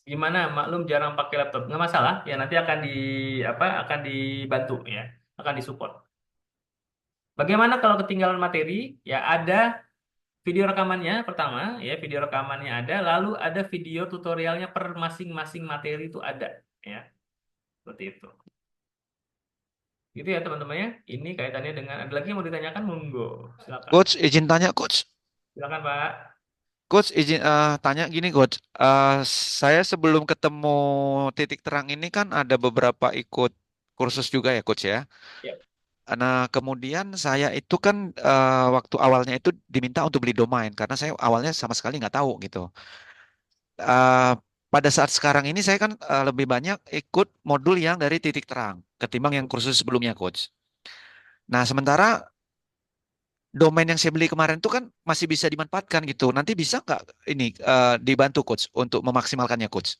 gimana? Maklum jarang pakai laptop. Nggak masalah ya, nanti akan di apa akan dibantu ya, akan disupport. Bagaimana kalau ketinggalan materi? Ya ada video rekamannya pertama, ya video rekamannya ada, lalu ada video tutorialnya per masing-masing materi itu ada, ya seperti itu. Gitu ya teman-teman ya. Ini kaitannya dengan ada lagi yang mau ditanyakan, monggo, silakan. Coach, izin tanya, Coach. Silakan Pak. Coach, izin tanya gini, Coach. Saya sebelum ketemu titik terang ini kan ada beberapa ikut kursus juga ya, Coach ya. Ya. Nah, kemudian saya itu kan waktu awalnya itu diminta untuk beli domain karena saya awalnya sama sekali nggak tahu gitu. Eh, Pada saat sekarang ini saya kan lebih banyak ikut modul yang dari titik terang ketimbang yang kursus sebelumnya, Coach. Nah, sementara domain yang saya beli kemarin itu kan masih bisa dimanfaatkan gitu. Nanti bisa nggak ini dibantu coach untuk memaksimalkannya coach?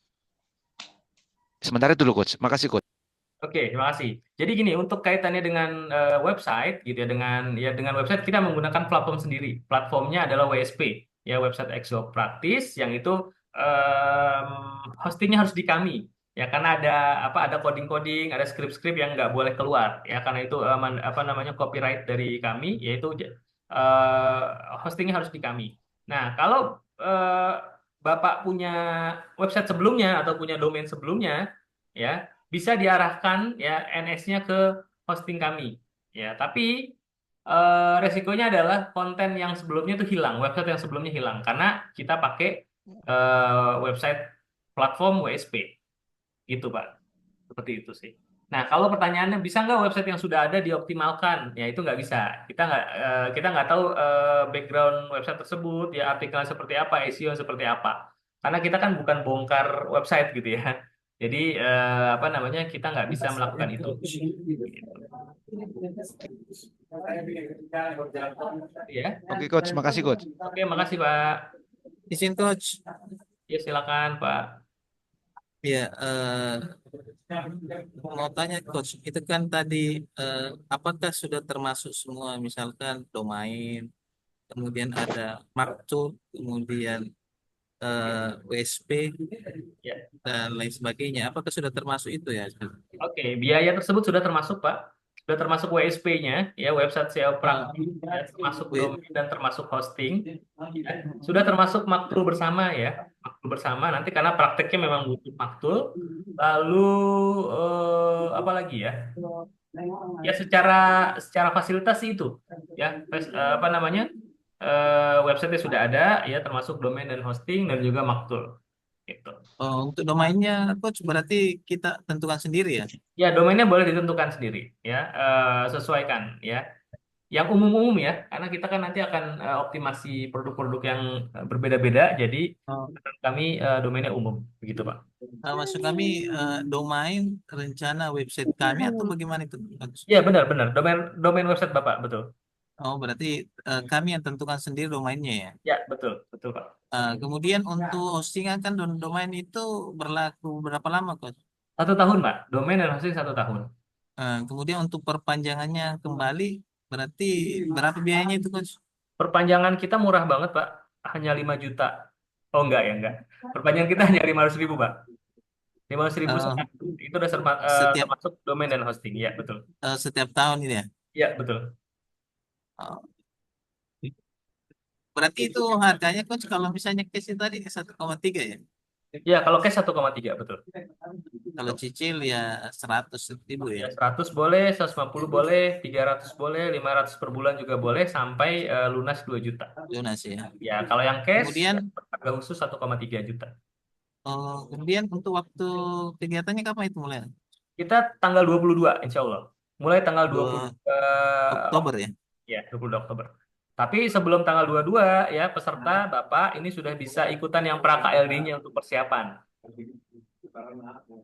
Sementara itu dulu coach. Makasih coach. Oke, terima kasih. Jadi gini, untuk kaitannya dengan website gitu ya, dengan website kita menggunakan platform sendiri. Platformnya adalah WSP, ya website Exo Practice yang itu hostingnya harus di kami. Ya, karena ada coding-coding, ada skrip-skrip yang nggak boleh keluar. Ya, karena itu apa namanya copyright dari kami, yaitu eh, hostingnya harus di kami. Nah, kalau Bapak punya website sebelumnya atau punya domain sebelumnya, ya bisa diarahkan ya NS-nya ke hosting kami. Ya, tapi resikonya adalah konten yang sebelumnya itu hilang, website yang sebelumnya hilang karena kita pakai website platform WSP. Gitu, Pak. Seperti itu sih. Nah, kalau pertanyaannya bisa nggak website yang sudah ada dioptimalkan? Ya itu nggak bisa. Kita nggak tahu background website tersebut, ya artikelnya seperti apa, SEO seperti apa. Karena kita kan bukan bongkar website gitu ya. Jadi apa namanya kita nggak bisa melakukan itu. Ya. Oke coach, makasih coach. Oke, makasih Pak. Izin coach, Ya silakan Pak. ya mau tanya coach, itu kan tadi apakah sudah termasuk semua misalkan domain, kemudian ada marktool, kemudian WSP Ya. dan lain sebagainya, apakah sudah termasuk itu ya? Oke, biaya tersebut sudah termasuk Pak. Sudah termasuk WSP-nya, ya website SEO praktis, ya, termasuk domain dan termasuk hosting. Ya. Sudah termasuk maktul bersama ya, maktul bersama. Nanti karena prakteknya memang butuh maktul. Lalu apa lagi ya? Ya secara fasilitas sih itu, ya apa namanya website sudah ada, ya termasuk domain dan hosting dan juga maktul. Gitu. Untuk domainnya coach berarti kita tentukan sendiri ya? Ya, domainnya boleh ditentukan sendiri, ya, sesuaikan, ya. Yang umum-umum ya, karena kita kan nanti akan optimasi produk-produk yang berbeda-beda, jadi Oh, kami domainnya umum, begitu Pak. maksud kami domain rencana website kami atau bagaimana itu? Bagus. Iya benar-benar, domain domain website Bapak, betul. Oh, berarti kami yang tentukan sendiri domainnya ya. Ya, betul, betul Pak. Kemudian untuk hostingan kan domain itu berlaku berapa lama, Coach? 1 tahun Pak, domain dan hosting 1 tahun. Kemudian untuk perpanjangannya kembali berarti berapa biayanya itu, Coach? Perpanjangan kita murah banget Pak, hanya 5 juta. Oh enggak ya, enggak. Perpanjangan kita hanya 500.000 Pak. 500.000 Eh, sekali. Itu udah setiap termasuk domain dan hosting, ya betul. setiap tahun ini ya. Ya betul. Oh, berarti itu harganya, Coach, kalau misalnya case tadi 1,3 ya. Ya kalau cash 1,3 betul. Kalau cicil ya 100.000 Ya ya. 100 boleh, 150 boleh, 300 boleh, 500 per bulan juga boleh, sampai lunas 2 juta. Lunas ya. Ya kalau yang cash, Kemudian harga khusus 1,3 juta. kemudian untuk waktu kegiatannya kapan itu mulai? Kita tanggal 22 insya Allah. Mulai tanggal 2 22 Oktober ya. ya 22 Oktober. Tapi sebelum tanggal 22 ya peserta Bapak ini sudah bisa ikutan yang pra KLD-nya untuk persiapan.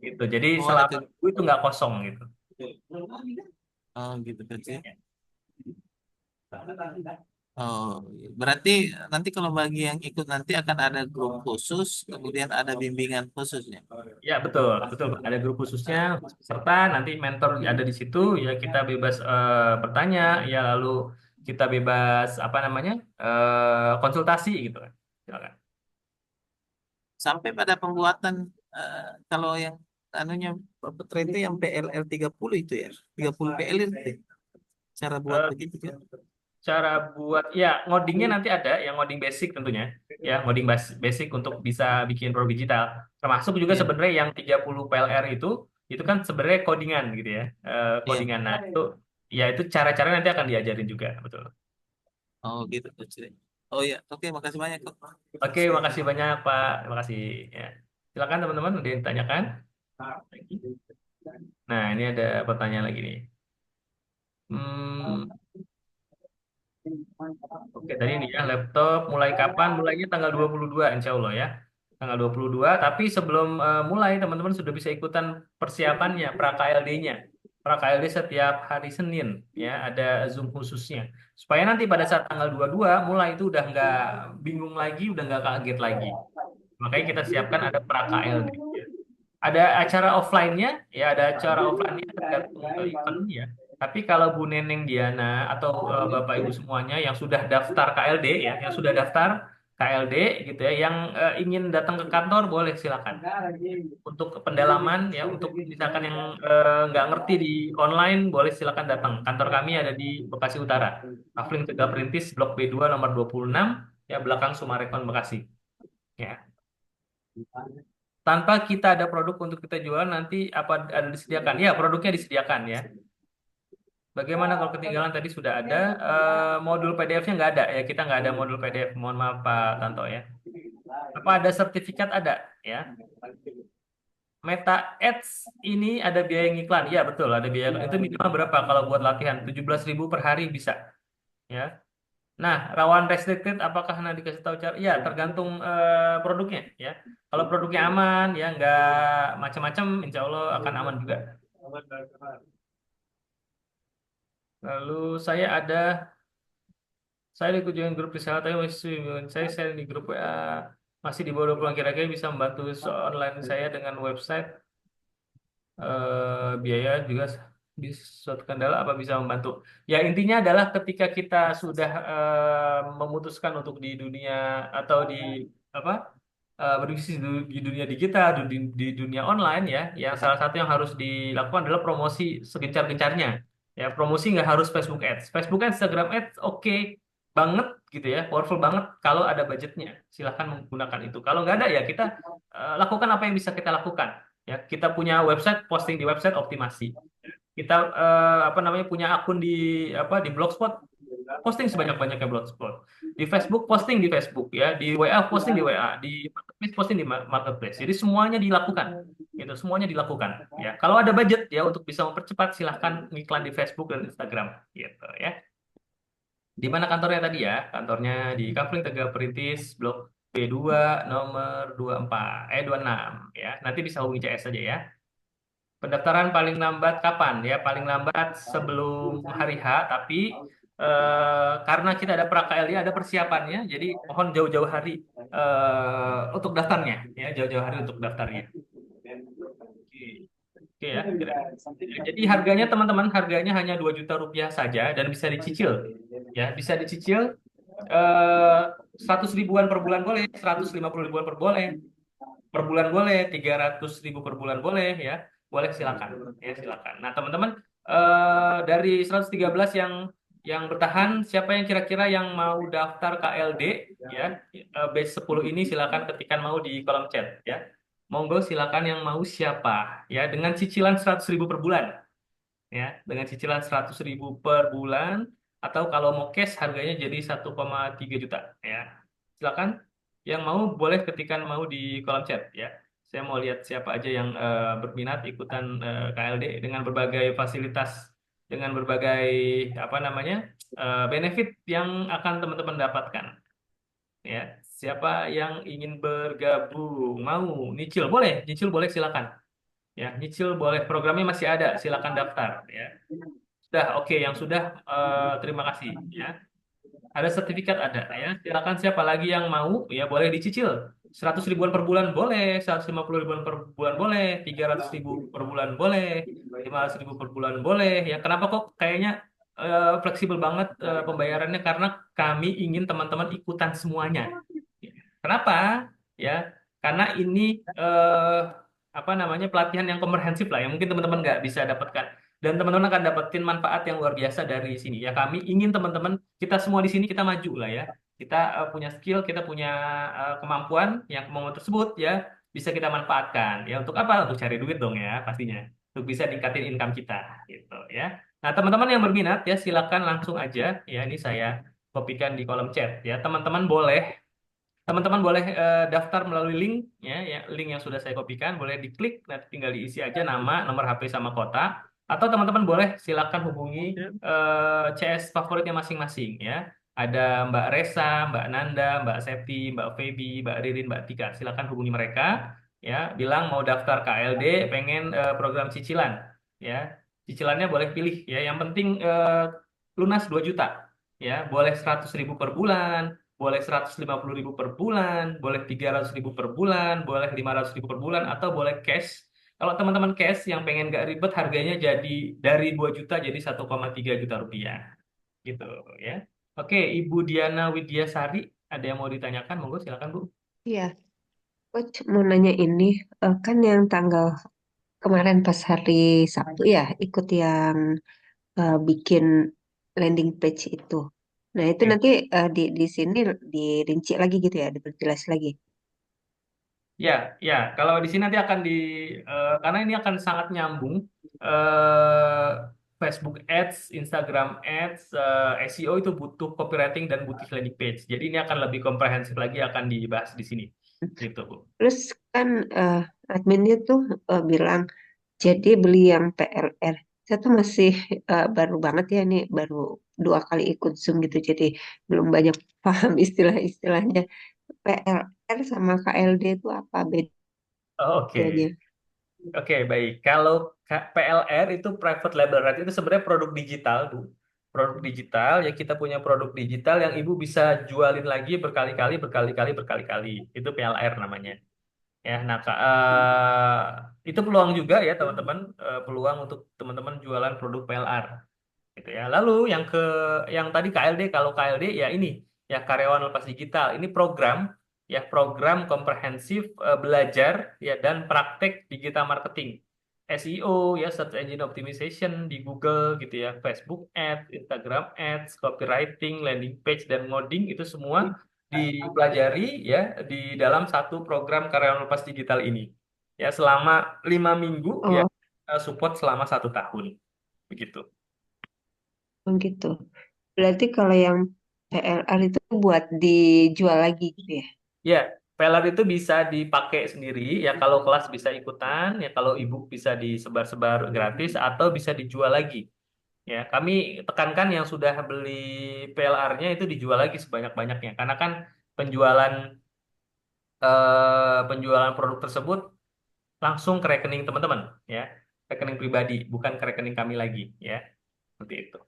Gitu. Jadi Oh, ada selama itu nggak kosong gitu. gitu, Coach ya. Oh, berarti nanti kalau bagi yang ikut nanti akan ada grup khusus, kemudian ada bimbingan khususnya. Ya betul, betul. Ada grup khususnya khusus peserta, nanti mentor ada di situ, ya kita bebas bertanya, ya lalu kita bebas apa namanya konsultasi gitu. Silakan. Sampai pada pembuatan kalau yang anunya Bapak Tren itu yang PLL 30 itu ya. 30 PLL itu. Cara buat Eh, begitu kan. Cara buat ya ngodingnya nanti ada yang ngoding basic tentunya, ya ngoding basic untuk bisa bikin produk digital. Termasuk juga Iya, sebenarnya yang 30 PLR itu kan sebenarnya codingan gitu ya, iya. codingan. Nah itu ya itu cara-cara nanti akan diajarin juga, betul. Oh gitu, Coach. Oh ya, oke, makasih banyak, Kok. Oke, makasih banyak Pak. Terima kasih. Ya. Silakan teman-teman, ada yang ditanyakan? Nah, ini ada pertanyaan lagi nih. Hmm, oke, tadi ini ya, laptop mulai kapan? Mulainya tanggal 22 insya Allah ya. Tanggal 22, tapi sebelum mulai teman-teman sudah bisa ikutan persiapannya, pra-KLD-nya. Pra-KLD setiap hari Senin, ya, ada Zoom khususnya. Supaya nanti pada saat tanggal 22 mulai itu udah nggak bingung lagi, udah nggak kaget lagi. Makanya kita siapkan ada pra-KLD. Ada acara offline-nya, ya ada acara offline-nya tergantung event ya. Tapi kalau Bu Neneng Diana atau Bapak Ibu semuanya yang sudah daftar KLD ya, yang sudah daftar KLD gitu ya, yang ingin datang ke kantor boleh silakan. Untuk pendalaman ya, untuk misalkan yang nggak ngerti di online boleh silakan datang. Kantor kami ada di Bekasi Utara, Kafling Tegap Perintis, Blok B2 nomor 26 ya belakang Sumarekon Bekasi. Ya. Tanpa kita ada produk untuk kita jual nanti apa ada disediakan? Ya, produknya disediakan ya. Bagaimana kalau ketinggalan tadi sudah ada modul PDF-nya nggak ada ya, kita nggak ada modul PDF. Mohon maaf Pak Tanto ya. Apa ada sertifikat ada ya? Meta Ads ini ada biaya iklan. Ya betul ada biaya iklan. Itu minimal berapa kalau buat latihan? 17.000 per hari bisa ya. Nah, rawan restricted apakah nanti dikasih tahu cara? Ya, tergantung produknya ya. Kalau produknya aman ya nggak macam-macam, insya Allah akan aman juga. Lalu saya ikut join grup reseller tapi masih saya di grup WA masih di bawah 20 kira-kira bisa membantu online saya dengan website biaya juga di suatu kendala apa bisa membantu. Ya intinya adalah ketika kita sudah memutuskan untuk di dunia atau di apa berbisnis di dunia digital, di dunia online ya, yang salah satu yang harus dilakukan adalah promosi segencar-gencarnya. Ya, promosi nggak harus Facebook Ads. Facebook Ads, Instagram Ads, oke banget gitu ya, powerful banget kalau ada budgetnya. Silahkan menggunakan itu. Kalau nggak ada ya kita lakukan apa yang bisa kita lakukan. Ya, kita punya website, posting di website optimasi. Kita apa namanya punya akun di Blogspot, posting sebanyak-banyaknya Blogspot. Di Facebook posting di Facebook ya, di WA posting di WA, di Marketplace posting di Marketplace. Jadi semuanya dilakukan. Itu semuanya dilakukan ya. Kalau ada budget ya untuk bisa mempercepat silahkan ngiklan di Facebook dan Instagram gitu ya. Di mana kantornya tadi ya? Kantornya di Kavling Tegal Perintis, Blok B2, nomor 26 ya. Nanti bisa hubungi CS saja ya. Pendaftaran paling lambat kapan ya? Paling lambat sebelum hari H, tapi karena kita ada pra-KLD, ada persiapannya, jadi mohon jauh-jauh hari untuk daftarnya ya, jauh-jauh hari untuk daftarnya. Oke. Oke ya. Jadi harganya teman-teman, harganya hanya 2 juta rupiah saja dan bisa dicicil. Ya, bisa dicicil 100 ribuan per bulan boleh, 150 ribuan per bulan boleh, 300 ribu per bulan boleh ya. Boleh silakan. Ya, silakan. Nah, teman-teman dari 113 yang bertahan, siapa yang kira-kira yang mau daftar KLD ya? Batch 10 ini silakan ketikkan mau di kolom chat ya. Monggo silakan yang mau siapa ya dengan cicilan 100 ribu per bulan ya dengan cicilan 100 ribu per bulan atau kalau mau cash harganya jadi 1,3 juta ya silakan yang mau boleh ketikkan mau di kolom chat ya saya mau lihat siapa aja yang berminat ikutan KLD dengan berbagai fasilitas dengan berbagai apa namanya benefit yang akan teman-teman dapatkan ya siapa yang ingin bergabung mau nyicil boleh silakan ya nyicil boleh programnya masih ada silakan daftar ya sudah oke yang sudah terima kasih ya ada sertifikat ada ya silakan siapa lagi yang mau ya boleh dicicil 100 ribuan per bulan boleh 150 ribuan per bulan boleh 300 ribu per bulan boleh 500 ribu per bulan boleh ya kenapa kok kayaknya fleksibel banget pembayarannya karena kami ingin teman-teman ikutan semuanya. Kenapa? Ya, karena ini apa namanya pelatihan yang komprehensif lah, yang mungkin teman-teman nggak bisa dapatkan. Dan teman-teman akan dapetin manfaat yang luar biasa dari sini. Ya, kami ingin teman-teman kita semua di sini kita maju lah ya. Kita punya skill, kita punya kemampuan yang kemampuan tersebut ya bisa kita manfaatkan. Ya, untuk apa? Untuk cari duit dong ya, pastinya. Untuk bisa ningkatin income kita, gitu ya. Nah, teman-teman yang berminat ya silakan langsung aja. Ya, ini saya kopikan di kolom chat ya. Teman-teman boleh daftar melalui link ya, link yang sudah saya kopikan, boleh diklik, nanti tinggal diisi aja nama, nomor HP sama kota, atau teman-teman boleh silakan hubungi CS favoritnya masing-masing ya. Ada Mbak Resa, Mbak Nanda, Mbak Septi, Mbak Feby, Mbak Ririn, Mbak Tika, silakan hubungi mereka ya, bilang mau daftar KLD, pengen program cicilan ya. Cicilannya boleh pilih ya, yang penting lunas 2 juta ya, boleh 100 ribu per bulan, boleh 150 ribu per bulan, boleh 300 ribu per bulan, boleh 500 ribu per bulan, atau boleh cash. Kalau teman-teman cash yang pengen nggak ribet, harganya jadi dari 2 juta jadi 1,3 juta rupiah. Gitu ya. Oke, Ibu Diana Widyasari, ada yang mau ditanyakan? Monggo silakan Bu. Iya, Coach mau nanya ini, kan yang tanggal kemarin pas hari Sabtu ya, ikut yang bikin landing page itu. Nah, itu Oke. nanti di sini dirinci lagi gitu ya, diperjelas lagi. Ya, ya. Kalau di sini nanti akan karena ini akan sangat nyambung Facebook Ads, Instagram Ads, SEO itu butuh copywriting dan butuh landing page. Jadi ini akan lebih komprehensif lagi akan dibahas di sini. Gitu, Bu. Terus kan adminnya tuh bilang, jadi beli yang PLR. Saya tuh masih baru banget ya nih, baru 2 kali ikut Zoom gitu, jadi belum banyak paham istilah-istilahnya. PLR sama KLD itu apa Oke. bedanya? Oke, baik. Kalau PLR itu private label right itu sebenarnya produk digital, Bu. Produk digital ya kita punya produk digital yang Ibu bisa jualin lagi berkali-kali. Itu PLR namanya. Ya, nah itu peluang juga ya teman-teman, peluang untuk teman-teman jualan produk PLR gitu ya. Lalu yang tadi KLD, kalau KLD ya ini ya karyawan lepas digital. Ini program komprehensif belajar ya dan praktek digital marketing. SEO ya search engine optimization di Google gitu ya, Facebook Ads, Instagram Ads, copywriting, landing page dan ngoding itu semua dipelajari ya di dalam satu program karyawan lepas digital ini. Ya selama 5 minggu ya Oh, support selama 1 tahun begitu. gitu. Berarti kalau yang PLR itu buat dijual lagi gitu ya? Ya, peler itu bisa dipakai sendiri ya kalau kelas bisa ikutan ya kalau ibu bisa disebar-sebar gratis atau bisa dijual lagi Ya, kami tekankan yang sudah beli PLR-nya itu dijual lagi sebanyak-banyaknya, karena kan penjualan penjualan produk tersebut langsung ke rekening teman-teman, ya, rekening pribadi, bukan ke rekening kami lagi, ya, seperti itu.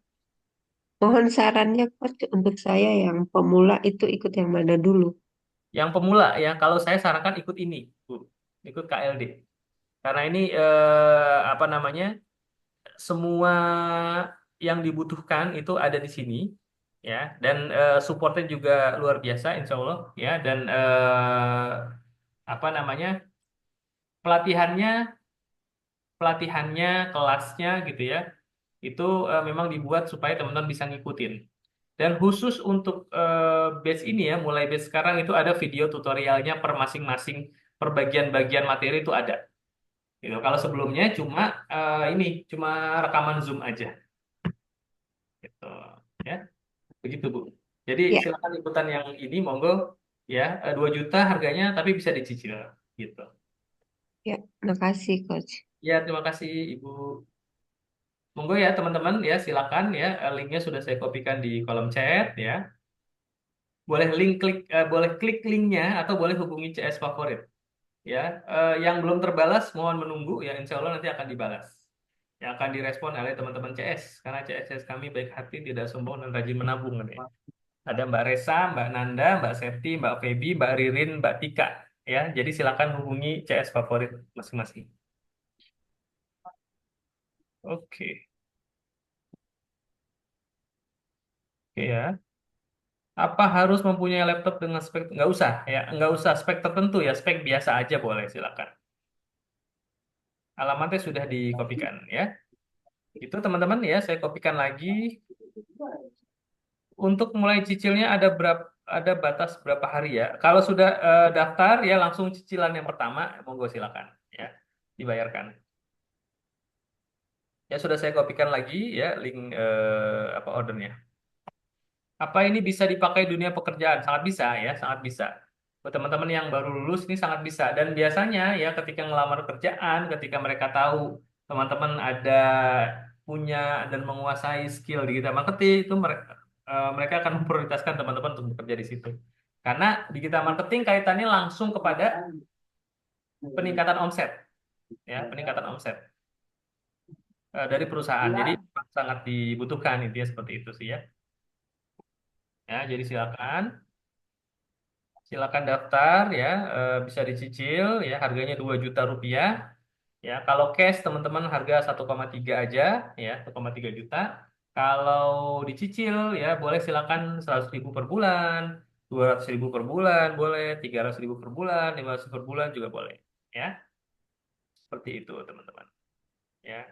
Mohon sarannya coach untuk saya yang pemula itu ikut yang mana dulu? Yang pemula ya, kalau saya sarankan ikut ini, Bu, ikut KLD, karena ini apa namanya, semua yang dibutuhkan itu ada di sini, ya, dan supportnya juga luar biasa, insya Allah, ya, dan apa namanya, pelatihannya, kelasnya gitu ya, itu memang dibuat supaya teman-teman bisa ngikutin. Dan khusus untuk batch ini ya, mulai batch sekarang itu ada video tutorialnya per masing-masing, per bagian-bagian materi itu ada. Gitu. Kalau sebelumnya cuma ini cuma rekaman Zoom aja. Gitu. Ya, begitu Bu. Jadi Ya, silakan ikutan yang ini, monggo ya, 2 juta harganya tapi bisa dicicil gitu. ya, makasih coach. Ya, terima kasih Ibu. Monggo ya teman-teman ya, silakan ya, linknya sudah saya kopikan di kolom chat ya. Boleh klik linknya atau boleh hubungi CS favorit ya. Yang belum terbalas mohon menunggu ya, insya Allah nanti akan dibalas. Yang akan direspon oleh teman-teman CS, karena CS kami baik hati, tidak sombong, dan rajin menabung kan ya. Ada Mbak Resa, Mbak Nanda, Mbak Septi, Mbak Feby, Mbak Ririn, Mbak Tika ya. Jadi silakan hubungi CS favorit masing-masing. Oke. Oke ya. Apa harus mempunyai laptop dengan spek? Nggak usah ya, nggak usah spek tertentu ya, spek biasa aja boleh, silakan. Alamatnya sudah dikopikan ya. Itu teman-teman ya, saya kopikan lagi. Untuk mulai cicilnya ada batas berapa hari ya. Kalau sudah daftar ya, langsung cicilan yang pertama, monggo silakan ya, dibayarkan. Ya sudah saya kopikan lagi ya link apa ordernya. Apa ini bisa dipakai dunia pekerjaan? Sangat bisa ya, sangat bisa. Buat teman-teman yang baru lulus ini sangat bisa. Dan biasanya ya, ketika ngelamar kerjaan, ketika mereka tahu teman-teman ada punya dan menguasai skill di digital marketing, itu mereka akan memprioritaskan teman-teman untuk bekerja di situ. Karena digital marketing kaitannya langsung kepada peningkatan omset, ya, peningkatan omset dari perusahaan. Jadi sangat dibutuhkan, intinya seperti itu sih ya. Ya, jadi silakan daftar ya, bisa dicicil ya, harganya 2 juta rupiah ya. Kalau cash teman-teman harga 1,3 aja ya, 1,3 juta. Kalau dicicil ya boleh, silakan 100.000 per bulan, 200.000 per bulan boleh, 300.000 per bulan, 500 per bulan juga boleh ya. Seperti itu teman-teman ya.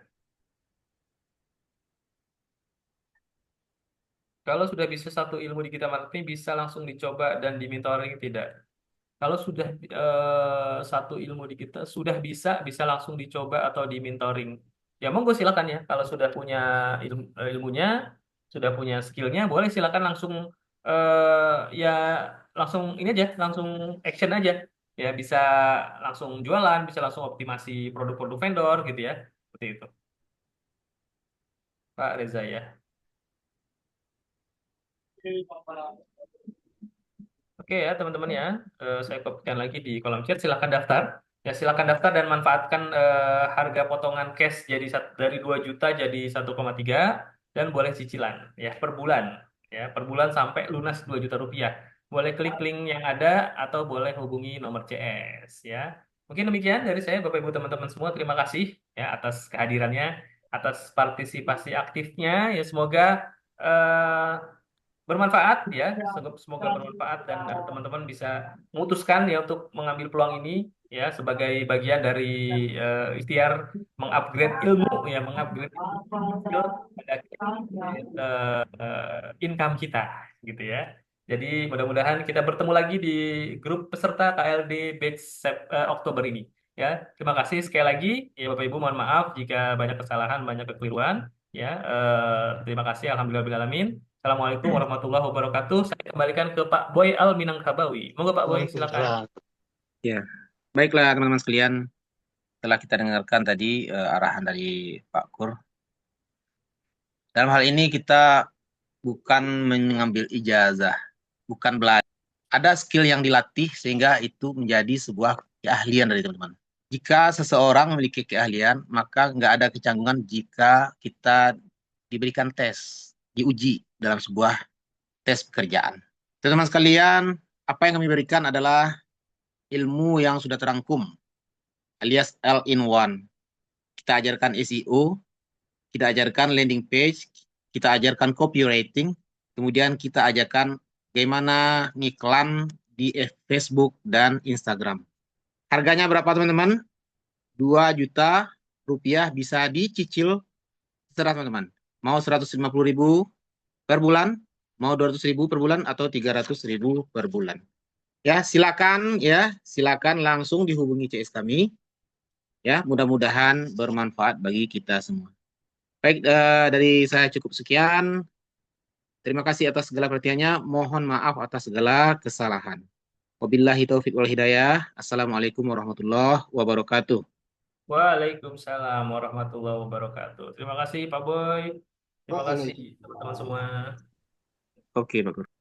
Kalau sudah bisa satu ilmu digital marketing, bisa langsung dicoba dan dimentoring tidak? Kalau sudah satu ilmu di kita sudah bisa langsung dicoba atau di mentoring. Ya monggo silakan ya. Kalau sudah punya ilmunya, sudah punya skillnya, boleh silakan langsung ya, langsung ini aja, langsung action aja. Ya bisa langsung jualan, bisa langsung optimasi produk-produk vendor gitu ya. Seperti itu. Pak Reza ya. Oke ya teman-teman ya, saya kopikan lagi di kolom chat. Silakan daftar. Ya silakan daftar dan manfaatkan harga potongan cash dari 2 juta jadi 1,3, dan boleh cicilan ya per bulan. Ya per bulan sampai lunas 2 juta rupiah. Boleh klik link yang ada atau boleh hubungi nomor CS ya. Mungkin demikian dari saya Bapak Ibu teman-teman semua. Terima kasih ya atas kehadirannya, atas partisipasi aktifnya. Ya semoga eh, bermanfaat ya, semoga bermanfaat, dan teman-teman bisa memutuskan ya untuk mengambil peluang ini ya, sebagai bagian dari ikhtiar mengupgrade ilmu ya, mengupgrade skill pada income kita gitu ya. Jadi mudah-mudahan kita bertemu lagi di grup peserta KLD batch Oktober ini ya. Terima kasih sekali lagi ya Bapak Ibu, mohon maaf jika banyak kesalahan, banyak kekeliruan ya. Terima kasih, alhamdulillahirabbil alamin. Assalamualaikum warahmatullahi wabarakatuh. Saya kembalikan ke Pak Boy Al Minangkabawi. Monggo Pak Boy, silakan. Waalaikumsalam. Ya, baiklah teman-teman sekalian. Setelah kita dengarkan tadi arahan dari Pak Kur, Dalam hal ini kita bukan mengambil ijazah, bukan belajar. Ada skill yang dilatih sehingga itu menjadi sebuah keahlian dari teman-teman. Jika seseorang memiliki keahlian, maka nggak ada kecanggungan jika kita diberikan tes, diuji dalam sebuah tes pekerjaan. Teman-teman sekalian, apa yang kami berikan adalah ilmu yang sudah terangkum, alias all-in-one. Kita ajarkan SEO, kita ajarkan landing page, kita ajarkan copywriting, kemudian kita ajarkan bagaimana ngiklan di Facebook dan Instagram. Harganya berapa teman-teman? 2 juta rupiah bisa dicicil terserah teman-teman. Mau 150.000 per bulan, mau 200.000 per bulan, atau 300.000 per bulan. Ya, silakan langsung dihubungi CS kami. Ya, mudah-mudahan bermanfaat bagi kita semua. Baik, dari saya cukup sekian. Terima kasih atas segala perhatiannya. Mohon maaf atas segala kesalahan. Wabillahi taufiq wal hidayah. Assalamualaikum warahmatullahi wabarakatuh. Waalaikumsalam warahmatullahi wabarakatuh. Terima kasih Pak Boy. Terima kasih teman-teman semua. Oke, Pak Guru.